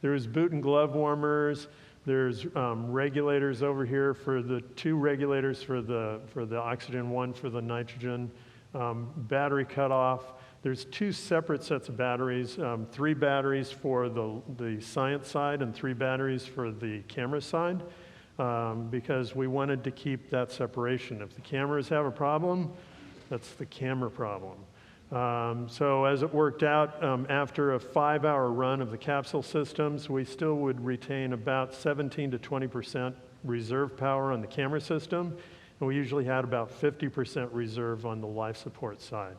There's boot and glove warmers. There's regulators over here for the 2 regulators for the oxygen, 1 for the nitrogen. Battery cutoff. There's 2 separate sets of batteries, 3 batteries for the science side and 3 batteries for the camera side, because we wanted to keep that separation. If the cameras have a problem, that's the camera problem. So as it worked out, after a 5-hour run of the capsule systems, we still would retain about 17 to 20% reserve power on the camera system, and we usually had about 50% reserve on the life support side.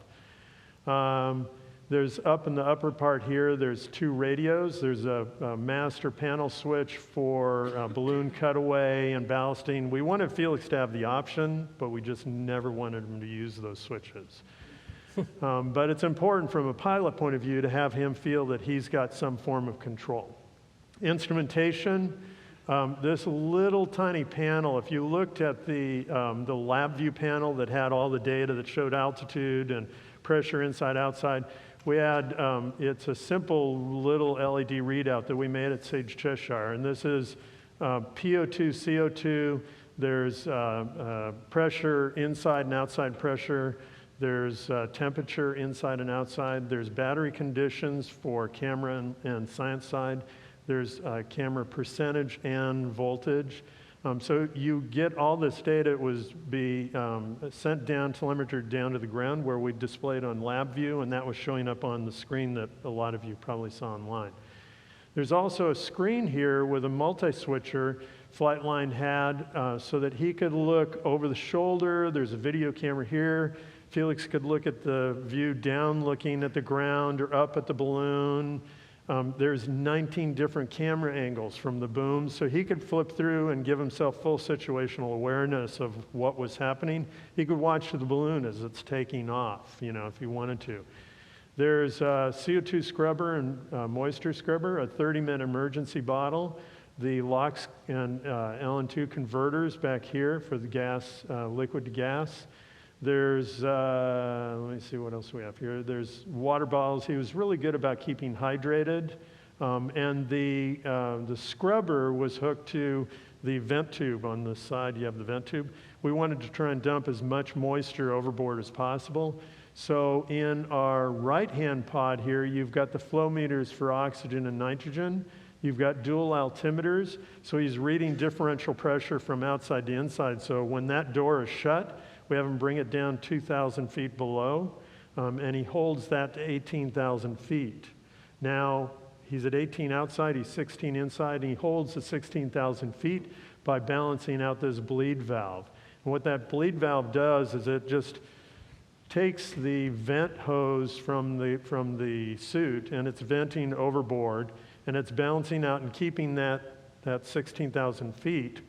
There's up in the upper part here, there's 2 radios. There's a master panel switch for balloon cutaway and ballasting. We wanted Felix to have the option, but we just never wanted him to use those switches. But it's important from a pilot point of view to have him feel that he's got some form of control. Instrumentation, this little tiny panel, if you looked at the lab view panel that had all the data that showed altitude and pressure inside, outside, we had, it's a simple little LED readout that we made at Sage Cheshire, and this is PO2, CO2, there's pressure, inside and outside pressure, there's temperature inside and outside, there's battery conditions for camera and science side, there's camera percentage and voltage. So you get all this data. It was sent down, telemetered down to the ground where we displayed on LabVIEW, and that was showing up on the screen that a lot of you probably saw online. There's also a screen here with a multi-switcher Flatline had so that he could look over the shoulder. There's a video camera here. Felix could look at the view down looking at the ground or up at the balloon. There's 19 different camera angles from the boom, so he could flip through and give himself full situational awareness of what was happening. He could watch the balloon as it's taking off, if he wanted to. There's a CO2 scrubber and moisture scrubber, a 30-minute emergency bottle, the LOX and LN2 converters back here for the gas, liquid to gas. There's, let me see what else we have here. There's water bottles. He was really good about keeping hydrated. And the scrubber was hooked to the vent tube on the side. You have the vent tube. We wanted to try and dump as much moisture overboard as possible. So in our right-hand pod here, you've got the flow meters for oxygen and nitrogen. You've got dual altimeters. So he's reading differential pressure from outside to inside. So when that door is shut, we have him bring it down 2,000 feet below, and he holds that to 18,000 feet. Now, he's at 18 outside, he's 16 inside, and he holds the 16,000 feet by balancing out this bleed valve. And what that bleed valve does is it just takes the vent hose from the suit, and it's venting overboard, and it's balancing out and keeping that 16,000 feet.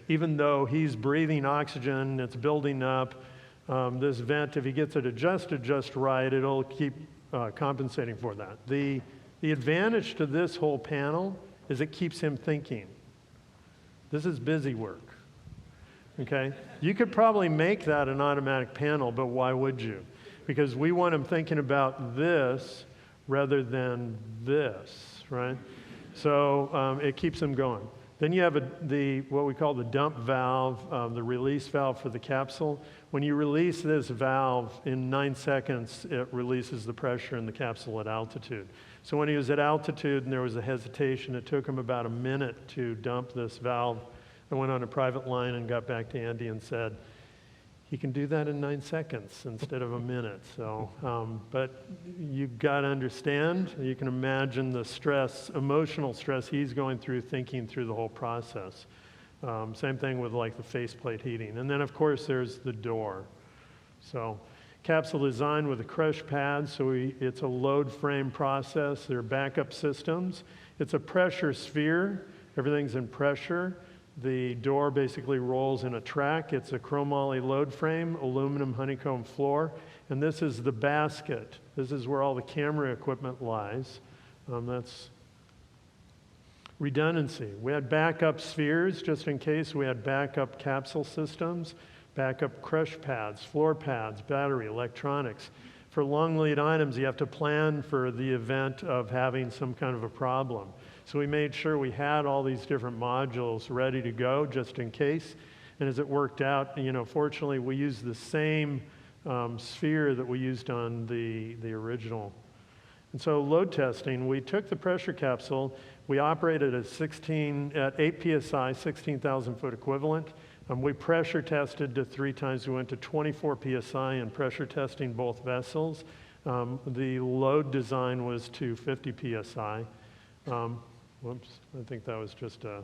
Even though he's breathing oxygen, it's building up. This vent, if he gets it adjusted just right, it'll keep compensating for that. The advantage to this whole panel is it keeps him thinking. This is busy work, okay? You could probably make that an automatic panel, but why would you? Because we want him thinking about this rather than this, right? So it keeps him going. Then you have what we call the dump valve, the release valve for the capsule. When you release this valve, in 9 seconds, it releases the pressure in the capsule at altitude. So when he was at altitude and there was a hesitation, it took him about a minute to dump this valve. I went on a private line and got back to Andy and said, he can do that in 9 seconds instead of a minute. So, but you've got to understand, you can imagine the stress, emotional stress he's going through thinking through the whole process. Same thing with like the faceplate heating. And then of course there's the door. So capsule design with a crush pad, so it's a load frame process. There are backup systems. It's a pressure sphere. Everything's in pressure. The door basically rolls in a track. It's a chromoly load frame, aluminum honeycomb floor, and this is the basket. This is where all the camera equipment lies. That's redundancy. We had backup spheres just in case. We had backup capsule systems, backup crush pads, floor pads, battery, electronics. For long lead items, you have to plan for the event of having some kind of a problem. So we made sure we had all these different modules ready to go just in case. And as it worked out, fortunately, we used the same sphere that we used on the original. And so load testing, we took the pressure capsule, we operated at 8 psi, 16,000 foot equivalent. We pressure tested to 3 times. We went to 24 psi in pressure testing both vessels. The load design was to 50 psi. Whoops, I think that was just so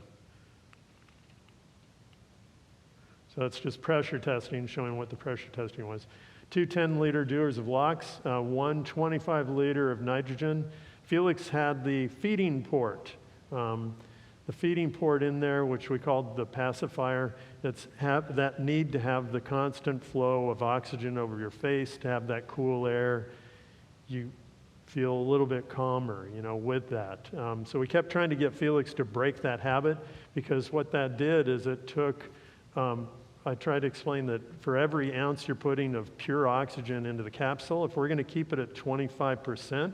it's just pressure testing, showing what the pressure testing was. 2 10-liter dewars of LOX, 1 25-liter of nitrogen. Felix had the feeding port. The feeding port in there, which we called the pacifier, that need to have the constant flow of oxygen over your face, to have that cool air. You feel a little bit calmer, with that. So we kept trying to get Felix to break that habit, because what that did is it took, I tried to explain that for every ounce you're putting of pure oxygen into the capsule, if we're going to keep it at 25%,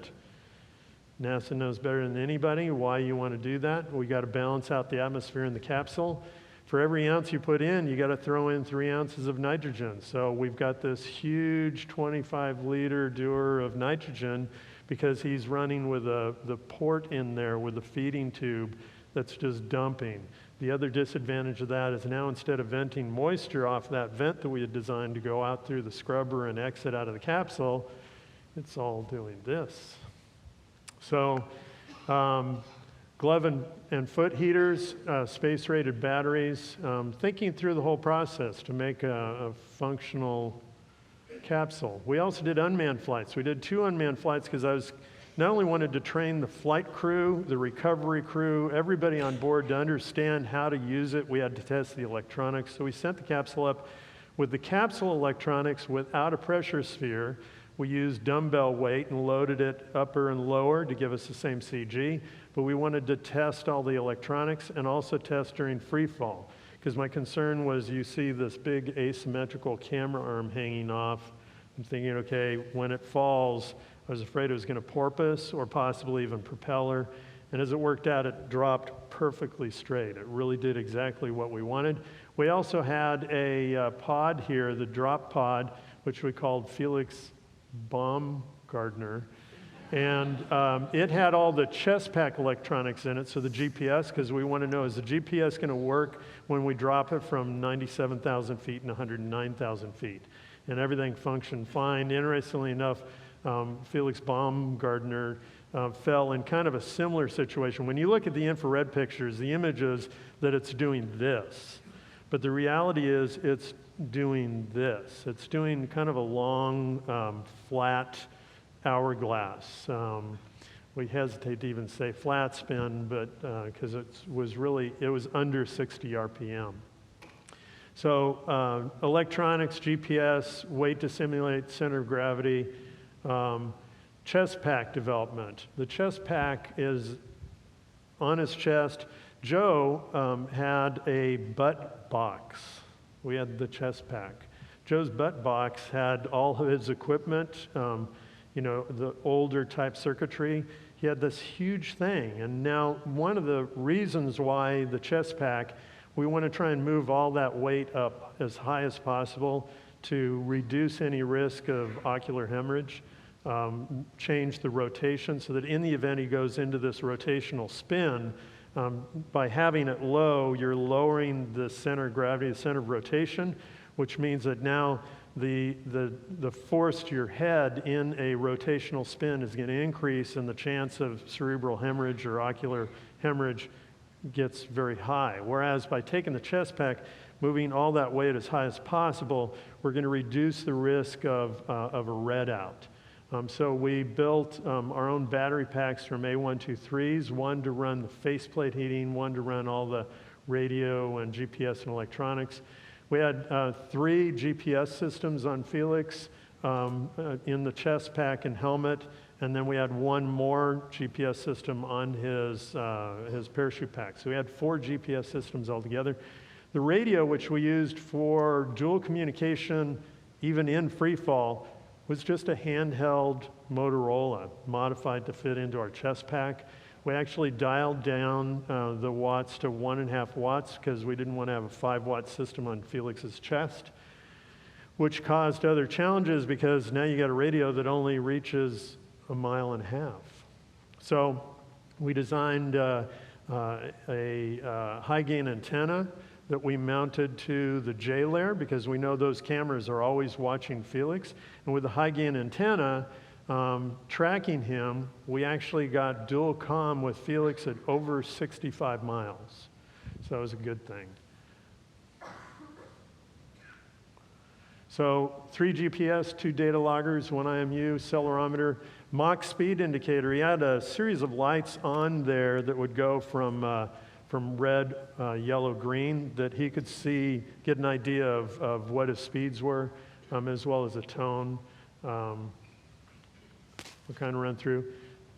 NASA knows better than anybody why you want to do that. We got to balance out the atmosphere in the capsule. For every ounce you put in, you got to throw in 3 ounces of nitrogen. So we've got this huge 25-liter dewar of nitrogen, because he's running with the port in there with the feeding tube that's just dumping. The other disadvantage of that is now, instead of venting moisture off that vent that we had designed to go out through the scrubber and exit out of the capsule, it's all doing this. So glove and foot heaters, space-rated batteries, thinking through the whole process to make a functional capsule. We also did unmanned flights. We did 2 unmanned flights because I not only wanted to train the flight crew, the recovery crew, everybody on board to understand how to use it. We had to test the electronics. So we sent the capsule up with the capsule electronics without a pressure sphere. We used dumbbell weight and loaded it upper and lower to give us the same CG, but we wanted to test all the electronics and also test during free fall, because my concern was, you see this big asymmetrical camera arm hanging off. I'm thinking, okay, when it falls, I was afraid it was going to porpoise or possibly even propeller, and as it worked out, it dropped perfectly straight. It really did exactly what we wanted. We also had a pod here, the drop pod, which we called Felix Baumgartner, and it had all the chest pack electronics in it, so the GPS, because we want to know, is the GPS going to work when we drop it from 97,000 feet and 109,000 feet? And everything functioned fine. Interestingly enough, Felix Baumgartner fell in kind of a similar situation. When you look at the infrared pictures, the image is that it's doing this, but the reality is it's doing this. It's doing kind of a long, flat hourglass. We hesitate to even say flat spin, but because it was under 60 RPM. So electronics, GPS, weight to simulate center of gravity, chest pack development. The chest pack is on his chest. Joe had a butt box. We had the chest pack. Joe's butt box had all of his equipment, the older type circuitry. He had this huge thing. And now one of the reasons why the chest pack, we want to try and move all that weight up as high as possible to reduce any risk of ocular hemorrhage, change the rotation so that in the event he goes into this rotational spin, by having it low, you're lowering the center of gravity, the center of rotation, which means that now the force to your head in a rotational spin is going to increase, and the chance of cerebral hemorrhage or ocular hemorrhage gets very high. Whereas by taking the chest pack, moving all that weight as high as possible, we're going to reduce the risk of a red out. So we built our own battery packs from A123s, one to run the faceplate heating, one to run all the radio and GPS and electronics. We had 3 GPS systems on Felix in the chest pack and helmet, and then we had 1 more GPS system on his parachute pack. So we had 4 GPS systems altogether. The radio, which we used for dual communication, even in freefall, was just a handheld Motorola modified to fit into our chest pack. We actually dialed down the watts to 1.5 watts because we didn't want to have a 5-watt system on Felix's chest, which caused other challenges because now you got a radio that only reaches 1.5 miles. So we designed a high gain antenna that we mounted to the J layer because we know those cameras are always watching Felix. And with the high gain antenna tracking him, we actually got dual comm with Felix at over 65 miles. So it was a good thing. So 3 GPS, 2 data loggers, 1 IMU, accelerometer, Mach speed indicator. He had a series of lights on there that would go from red, yellow, green, that he could see, get an idea of what his speeds were, as well as a tone. We'll kind of run through.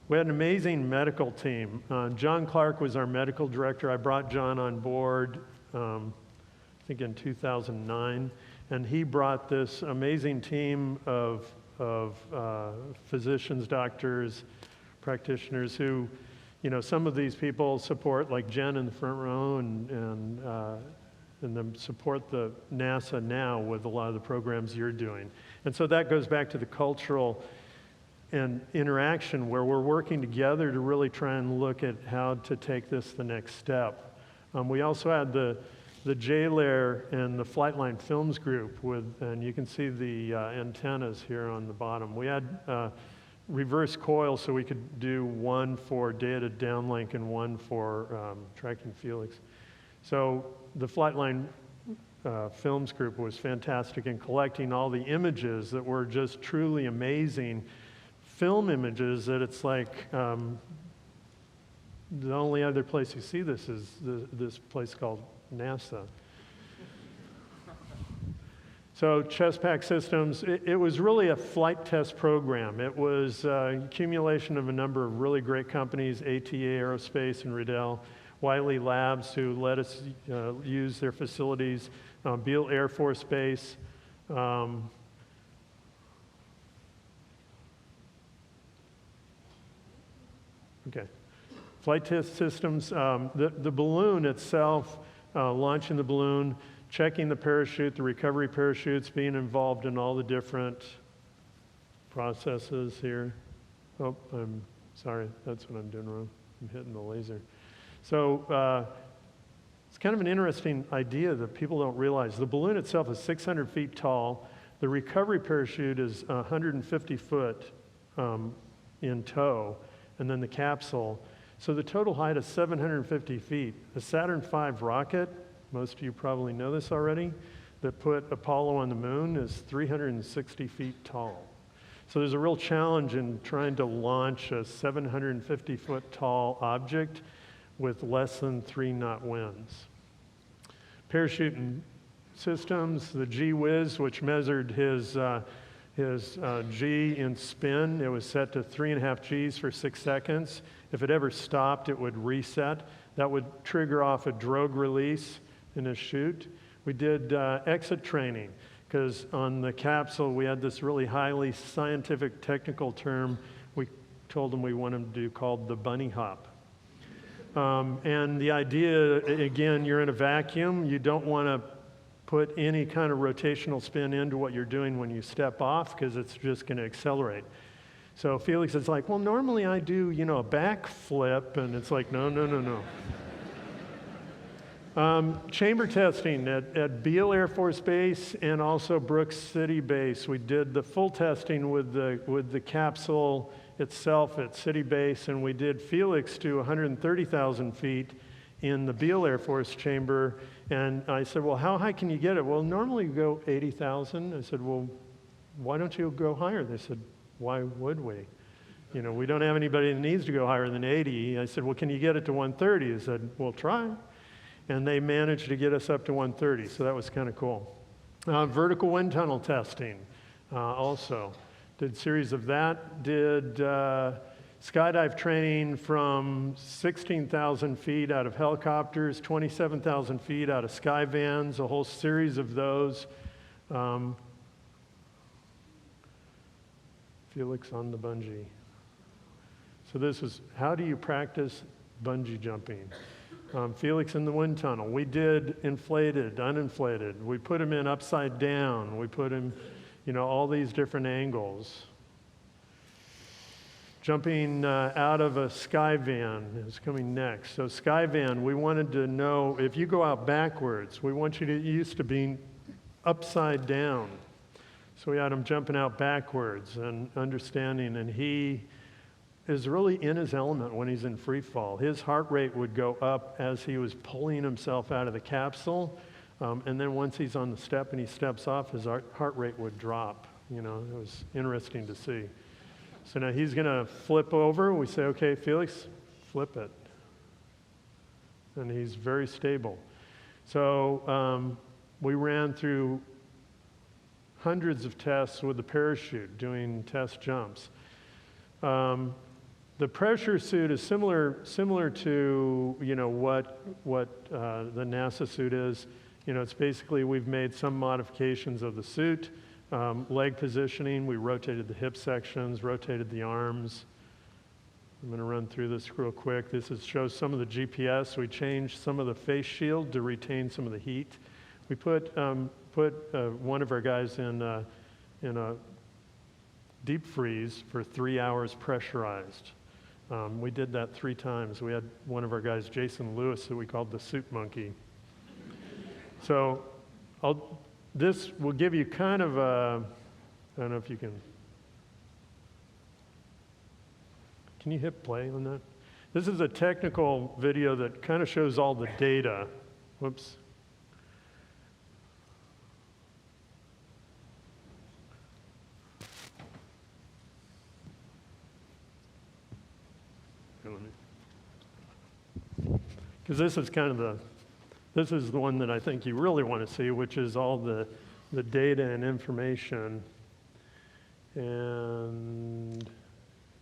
We had an amazing medical team. John Clark was our medical director. I brought John on board, I think in 2009, and he brought this amazing team of physicians, doctors, practitioners who, you know, some of these people support, like Jen in the front row, and them support the NASA now with a lot of the programs you're doing. And so that goes back to the cultural and interaction where we're working together to really try and look at how to take this the next step. We also had the J-Layer and the Flatline Films group and you can see the antennas here on the bottom. We had reverse coil so we could do one for data downlink and one for tracking Felix. So the Flatline Films group was fantastic in collecting all the images that were just truly amazing film images that it's like the only other place you see this is this place called NASA. So chest pack systems, it was really a flight test program. It was accumulation of a number of really great companies, ATA Aerospace and Reetou, Wiley Labs, who let us use their facilities, Beale Air Force Base. Okay. Flight test systems, the balloon itself, launching the balloon, checking the parachute, the recovery parachutes, being involved in all the different processes here. Oh, I'm sorry, that's what I'm doing wrong. I'm hitting the laser. So it's kind of an interesting idea that people don't realize. The balloon itself is 600 feet tall. The recovery parachute is 150 foot in tow, and then the capsule. So the total height is 750 feet. The Saturn V rocket, most of you probably know this already, that put Apollo on the moon is 360 feet tall. So there's a real challenge in trying to launch a 750 foot tall object with less than 3 knot winds. Parachuting systems, the G-Whiz, which measured his G in spin, it was set to 3.5 Gs for 6 seconds. If it ever stopped, it would reset. That would trigger off a Drogue release in a chute. We did exit training, because on the capsule we had this really highly scientific technical term we told them we wanted to do called the bunny hop. And the idea, again, you're in a vacuum. You don't want to put any kind of rotational spin into what you're doing when you step off, because it's just going to accelerate. So Felix is like, well, normally I do, you know, a back flip, and it's like, no. Chamber testing at Beale Air Force Base and also Brooks City Base. We did the full testing with the capsule itself at City Base, and we did Felix to 130,000 feet in the Beale Air Force Chamber. And I said, well, how high can you get it? Well, normally you go 80,000. I said, well, why don't you go higher? They said, why would we? You know, we don't have anybody that needs to go higher than 80. I said, well, can you get it to 130? They said, we'll try. And they managed to get us up to 130, so that was kind of cool. Vertical wind tunnel testing also. Did a series of that. Did skydive training from 16,000 feet out of helicopters, 27,000 feet out of sky vans, a whole series of those. Felix on the bungee. So this is, how do you practice bungee jumping? Felix in the wind tunnel. We did inflated, uninflated. We put him in upside down. We put him, you know, all these different angles. Jumping out of a sky van is coming next. So sky van, we wanted to know, if you go out backwards, we want you to get used to being upside down. So we had him jumping out backwards and understanding, and he is really in his element when he's in free fall. His heart rate would go up as he was pulling himself out of the capsule. And then once he's on the step and he steps off, his heart rate would drop. You know, it was interesting to see. So now he's going to flip over. We say, okay, Felix, flip it. And he's very stable. So we ran through hundreds of tests with the parachute, doing test jumps. The pressure suit is similar to, you know, what the NASA suit is. You know, it's basically we've made some modifications of the suit. Leg positioning, we rotated the hip sections, rotated the arms. I'm going to run through this real quick. This shows some of the GPS. We changed some of the face shield to retain some of the heat. We put one of our guys in a deep freeze for 3 hours pressurized. We did that 3 times. We had one of our guys, Jason Lewis, that we called the suit monkey. So this will give you kind of a, I don't know if you can you hit play on that? This is a technical video that kind of shows all the data. Whoops. Because this is kind of this is the one that I think you really want to see, which is all the data and information. And,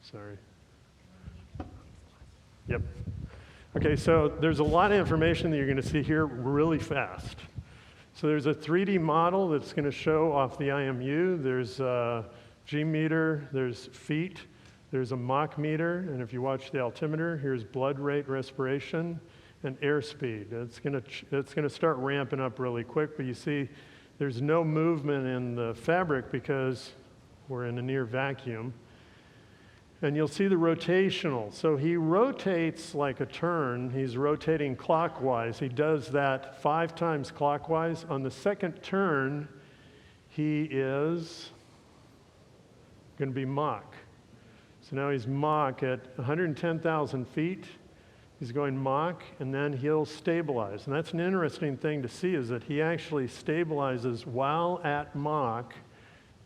sorry. Yep. Okay, so there's a lot of information that you're going to see here really fast. So there's a 3D model that's going to show off the IMU. There's a G meter, there's feet, there's a Mach meter, and if you watch the altimeter, here's blood rate, respiration, and airspeed. It's going to start ramping up really quick, but you see there's no movement in the fabric because we're in a near vacuum. And you'll see the rotational. So he rotates like a turn. He's rotating clockwise. He does that 5 times clockwise. On the second turn, he is going to be Mach. So now he's Mach at 110,000 feet. He's going Mach, and then he'll stabilize. And that's an interesting thing to see, is that he actually stabilizes while at Mach,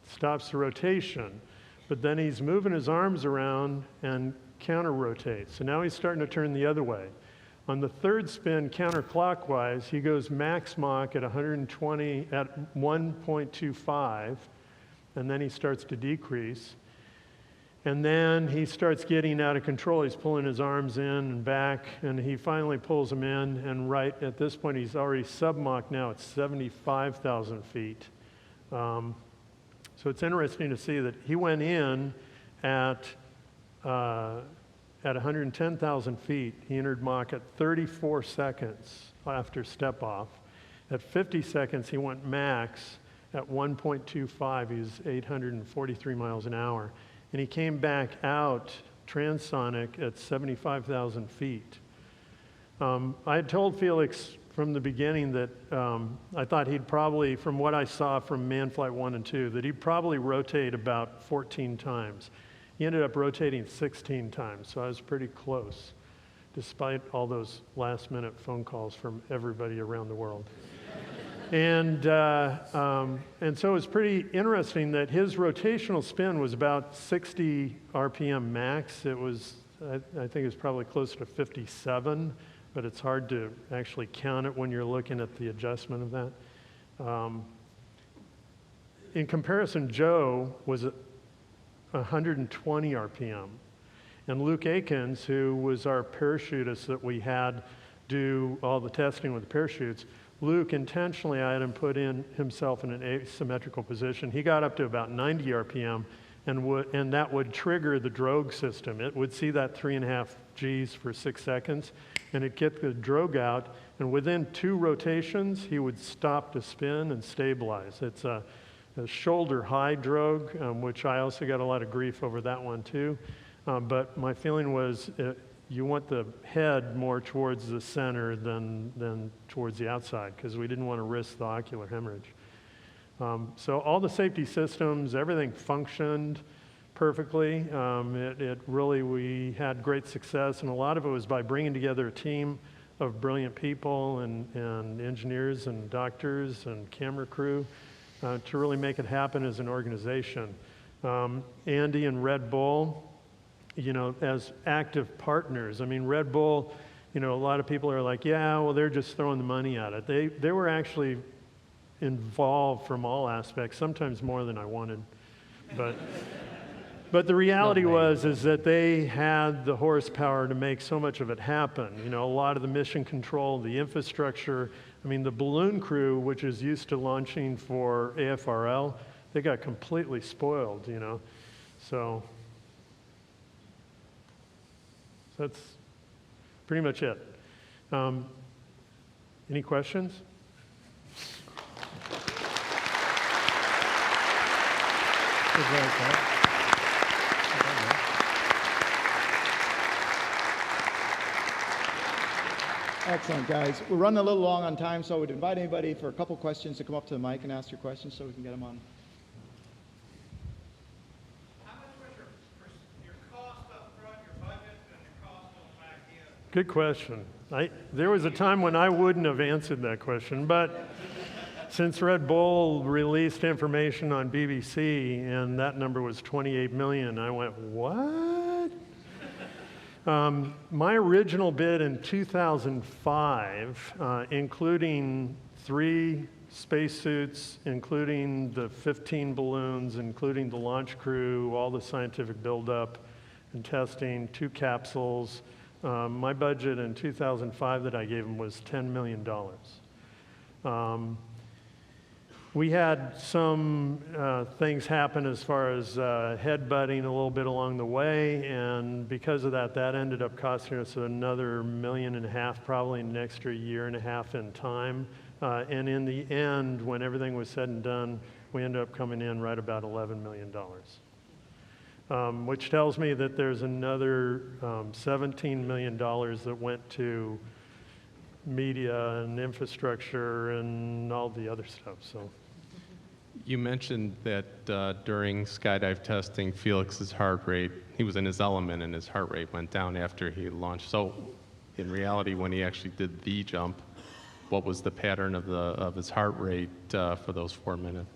stops the rotation. But then he's moving his arms around and counter-rotates. So now he's starting to turn the other way. On the third spin, counterclockwise, he goes max Mach at 120, at 1.25, and then he starts to decrease. And then he starts getting out of control. He's pulling his arms in and back, and he finally pulls them in, and right at this point, he's already sub-Mach now at 75,000 feet. So it's interesting to see that he went in at 110,000 feet. He entered Mach at 34 seconds after step off. At 50 seconds, he went max at 1.25. He's 843 miles an hour. And he came back out transonic at 75,000 feet. I had told Felix from the beginning that I thought he'd probably, from what I saw from Man Flight 1 and 2, that he'd probably rotate about 14 times. He ended up rotating 16 times, so I was pretty close, despite all those last-minute phone calls from everybody around the world. And so it was pretty interesting that his rotational spin was about 60 RPM max. It was, I think it was probably closer to 57, but it's hard to actually count it when you're looking at the adjustment of that. In comparison, Joe was 120 RPM. And Luke Akins, who was our parachutist that we had do all the testing with the parachutes, Luke intentionally, I had him put in himself in an asymmetrical position. He got up to about 90 RPM, and that would trigger the Drogue system. It would see that 3.5 Gs for 6 seconds, and it'd get the Drogue out, and within 2 rotations, he would stop to spin and stabilize. It's a shoulder high Drogue, which I also got a lot of grief over that one too. But my feeling was you want the head more towards the center than towards the outside, because we didn't want to risk the ocular hemorrhage. So all the safety systems, everything functioned perfectly. It really, we had great success, and a lot of it was by bringing together a team of brilliant people and engineers and doctors and camera crew to really make it happen as an organization. Andy and Red Bull, you know, as active partners. I mean, Red Bull, you know, a lot of people are like, yeah, well, they're just throwing the money at it. They were actually involved from all aspects, sometimes more than I wanted. But the reality is that they had the horsepower to make so much of it happen. You know, a lot of the mission control, the infrastructure. I mean, the balloon crew, which is used to launching for AFRL, they got completely spoiled, you know. So that's pretty much it. Any questions? Excellent, guys. We're running a little long on time, so we'd invite anybody for a couple questions to come up to the mic and ask your questions so we can get them on. How much was your cost up front, your budget, and your cost on back end? Good question. There was a time when I wouldn't have answered that question, but since Red Bull released information on BBC and that number was 28 million, I went, what? My original bid in 2005, including 3 spacesuits, including the 15 balloons, including the launch crew, all the scientific buildup and testing, 2 capsules. My budget in 2005 that I gave them was $10 million. We had some things happen as far as headbutting a little bit along the way, and because of that, that ended up costing us another $1.5 million, probably an extra year and a half in time. And in the end, when everything was said and done, we ended up coming in right about $11 million. Which tells me that there's another $17 million that went to media and infrastructure and all the other stuff. So, you mentioned that during skydive testing, Felix's heart rate, he was in his element and his heart rate went down after he launched. So in reality, when he actually did the jump, what was the pattern of his heart rate for those 4 minutes?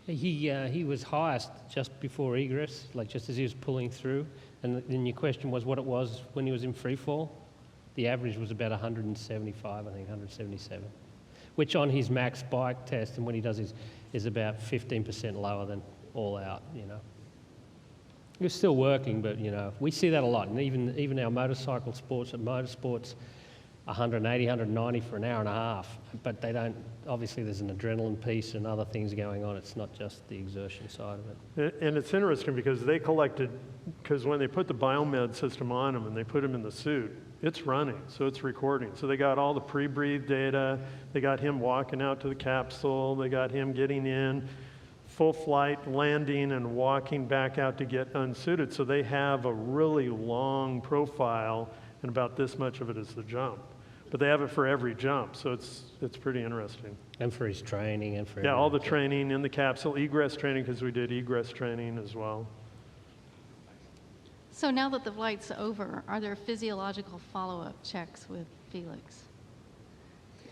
He was highest just before egress, like just as he was pulling through. And then your question was what it was when he was in freefall. The average was about 175, I think, 177, which on his max bike test and when he does is about 15% lower than all out, you know. He was still working, but, you know, we see that a lot. And even our motorcycle sports, at motorsports, 180, 190 for an hour and a half, but they don't, obviously there's an adrenaline piece and other things going on. It's not just the exertion side of it. And it's interesting because they collected, because when they put the biomed system on him and they put him in the suit, it's running, so it's recording. So they got all the pre-breathe data, they got him walking out to the capsule, they got him getting in, full flight, landing, and walking back out to get unsuited. So they have a really long profile, and about this much of it is the jump. But they have it for every jump, so it's pretty interesting. And for his training and for yeah, all the training in the capsule, egress training, because we did egress training as well. So now that the flight's over, are there physiological follow-up checks with Felix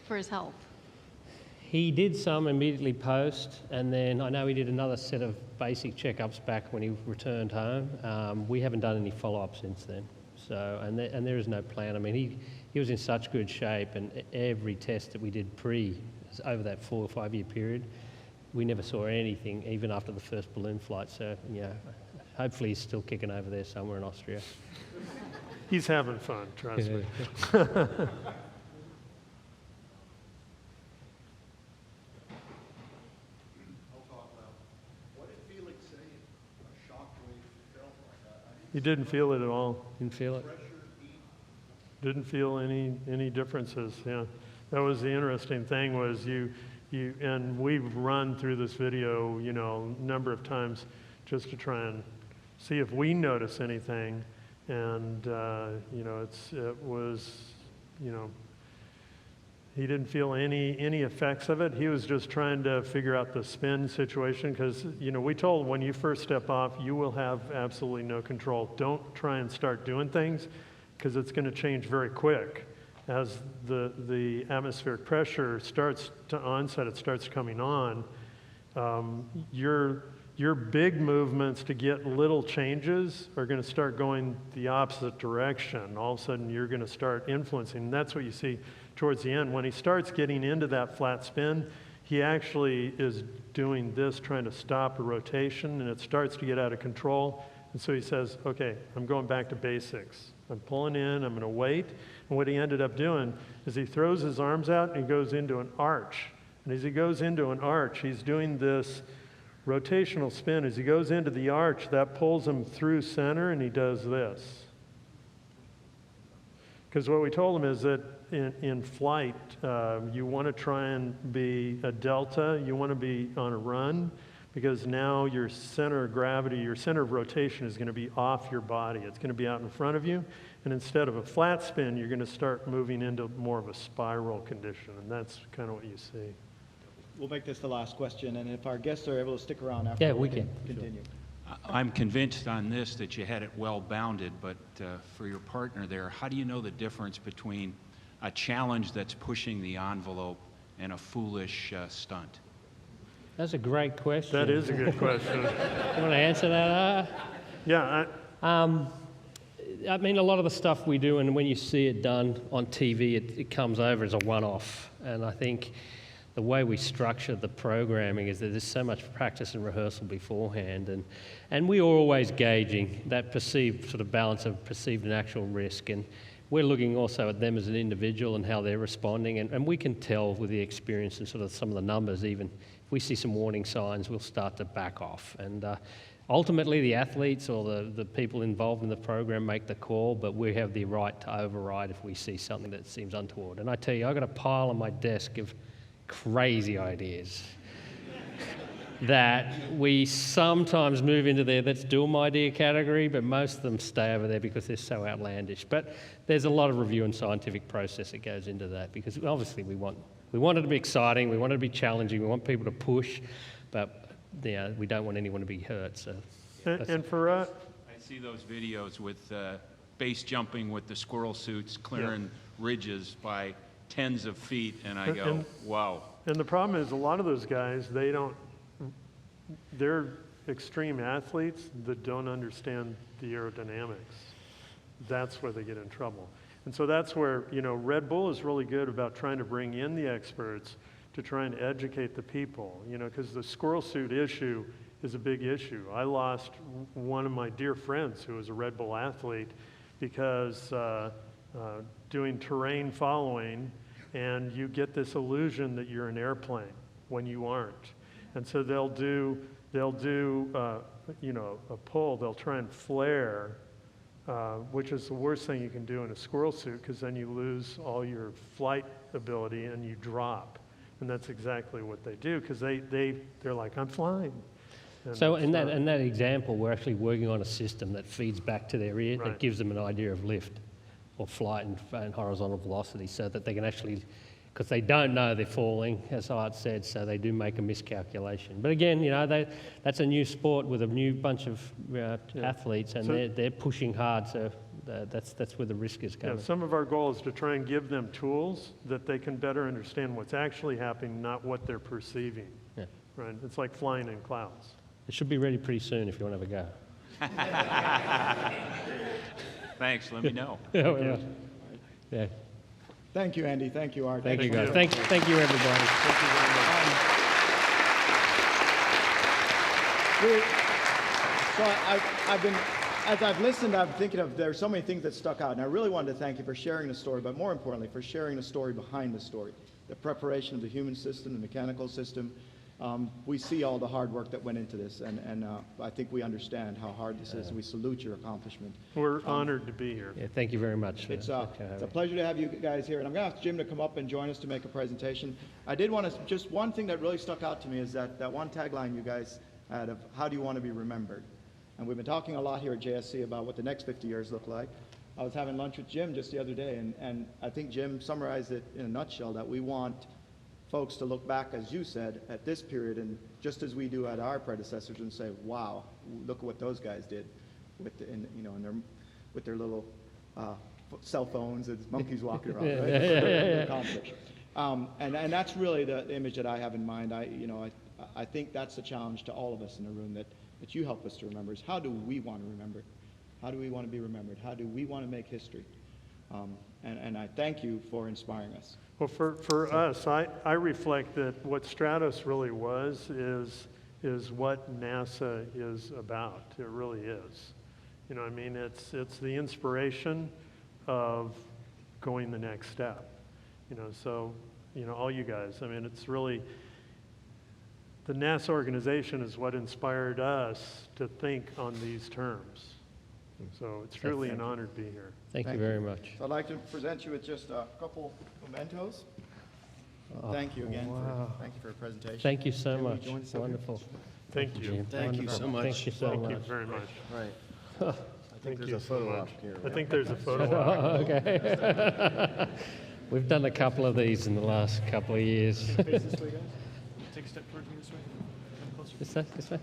for his health? He did some immediately post, and then I know he did another set of basic checkups back when he returned home. We haven't done any follow-up since then. So, and there is no plan. I mean, he was in such good shape, and every test that we did over that 4 or 5 year period, we never saw anything, even after the first balloon flight. So, yeah, hopefully he's still kicking over there somewhere in Austria. He's having fun, trust me. He didn't feel it at all. Didn't feel it? Didn't feel any differences, yeah. That was the interesting thing was and we've run through this video, you know, a number of times just to try and see if we notice anything. And, you know, it was, you know, he didn't feel any effects of it. He was just trying to figure out the spin situation because, you know, we told him when you first step off, you will have absolutely no control. Don't try and start doing things because it's going to change very quick. as the atmospheric pressure starts to onset, it starts coming on, your big movements to get little changes are going to start going the opposite direction. All of a sudden, you're going to start influencing. And that's what you see towards the end. When he starts getting into that flat spin, he actually is doing this, trying to stop a rotation, and it starts to get out of control. And so he says, okay, I'm going back to basics. I'm pulling in, I'm going to wait. And what he ended up doing is he throws his arms out and he goes into an arch. And as he goes into an arch, he's doing this rotational spin. As he goes into the arch, that pulls him through center, and he does this. Because what we told him is that in flight, you want to try and be a delta. You want to be on a run, because now your center of gravity, your center of rotation is going to be off your body. It's going to be out in front of you. And instead of a flat spin, you're going to start moving into more of a spiral condition. And that's kind of what you see. We'll make this the last question, and if our guests are able to stick around after, yeah, we can continue. I'm convinced on this that you had it well bounded, but for your partner there, how do you know the difference between a challenge that's pushing the envelope and a foolish stunt? That's a great question. That is a good question. You want to answer that? Yeah. I mean, a lot of the stuff we do, and when you see it done on TV, it comes over as a one-off. And I think the way we structure the programming is that there's so much practice and rehearsal beforehand, and we are always gauging that perceived sort of balance of perceived and actual risk, and we're looking also at them as an individual and how they're responding, and we can tell with the experience and sort of some of the numbers. Even if we see some warning signs, we'll start to back off, and ultimately the athletes or the people involved in the program make the call, but we have the right to override if we see something that seems untoward. And I tell you, I've got a pile on my desk of crazy ideas that we sometimes move into there that's dumb idea category, but most of them stay over there because they're so outlandish. But there's a lot of review and scientific process that goes into that, because obviously we want it to be exciting, we want it to be challenging, we want people to push, but we don't want anyone to be hurt. So, and for us, I see those videos with base jumping with the squirrel suits clearing ridges by tens of feet, and I go, wow. And the problem is a lot of those guys, they're extreme athletes that don't understand the aerodynamics. That's where they get in trouble. And so that's where, Red Bull is really good about trying to bring in the experts to try and educate the people, because the squirrel suit issue is a big issue. I lost one of my dear friends who was a Red Bull athlete because doing terrain following, and you get this illusion that you're an airplane when you aren't. And so they'll do a pull, they'll try and flare, which is the worst thing you can do in a squirrel suit, because then you lose all your flight ability and you drop. And that's exactly what they do, because they're like, I'm flying. And so in that example, we're actually working on a system that feeds back to their ear, that gives them an idea of lift or flight and horizontal velocity, so that they can actually, because they don't know they're falling, as Art said, so they do make a miscalculation. But again, that's a new sport with a new bunch of athletes, and they're pushing hard, so that's where the risk is coming. Yeah, some of our goal is to try and give them tools that they can better understand what's actually happening, not what they're perceiving. Yeah. Right? It's like flying in clouds. It should be ready pretty soon if you want to have a go. Thanks, let me know. Yeah. Thank you, Andy. Thank you, Art. Thank you, guys. Thank you, everybody. Thank you very much. As I've listened, I'm thinking of, there's so many things that stuck out, and I really wanted to thank you for sharing the story, but more importantly, for sharing the story behind the story, the preparation of the human system, the mechanical system. We see all the hard work that went into this, and I think we understand how hard this is. We salute your accomplishment. We're honored to be here. Yeah, thank you very much. It's a pleasure to have you guys here, and I'm going to ask Jim to come up and join us to make a presentation. I did want to, just one thing that really stuck out to me is that one tagline you guys had of, how do you want to be remembered? And we've been talking a lot here at JSC about what the next 50 years look like. I was having lunch with Jim just the other day, and I think Jim summarized it in a nutshell, that we want folks to look back, as you said, at this period, and just as we do at our predecessors, and say, wow, look at what those guys did with their little cell phones, it's monkeys walking around, Yeah, right? yeah. Accomplish. And that's really the image that I have in mind. I think that's the challenge to all of us in the room that you help us to remember is how do we want to remember? How do we want to be remembered? How do we want to make history? And I thank you for inspiring us. Well, for us, I reflect that what Stratos really was is what NASA is about. It really is. You know, I mean, it's the inspiration of going the next step. You know, so, you know, all you guys, I mean, it's really, the NASA organization is what inspired us to think on these terms. So it's really an honor to be here. Thank you very much. So I'd like to present you with just a couple mementos. Thank you again. Thank you for your presentation. Thank you so Can we much. join us up here? Wonderful. Thank you. Jim. Thank you so much. Thank you so much. Thank you very much. Right. I think there's a photo op here. I think there's a photo op. Okay. We've done a couple of these in the last couple of years. Face this way, guys. Take a step towards me this way. Come closer. This way?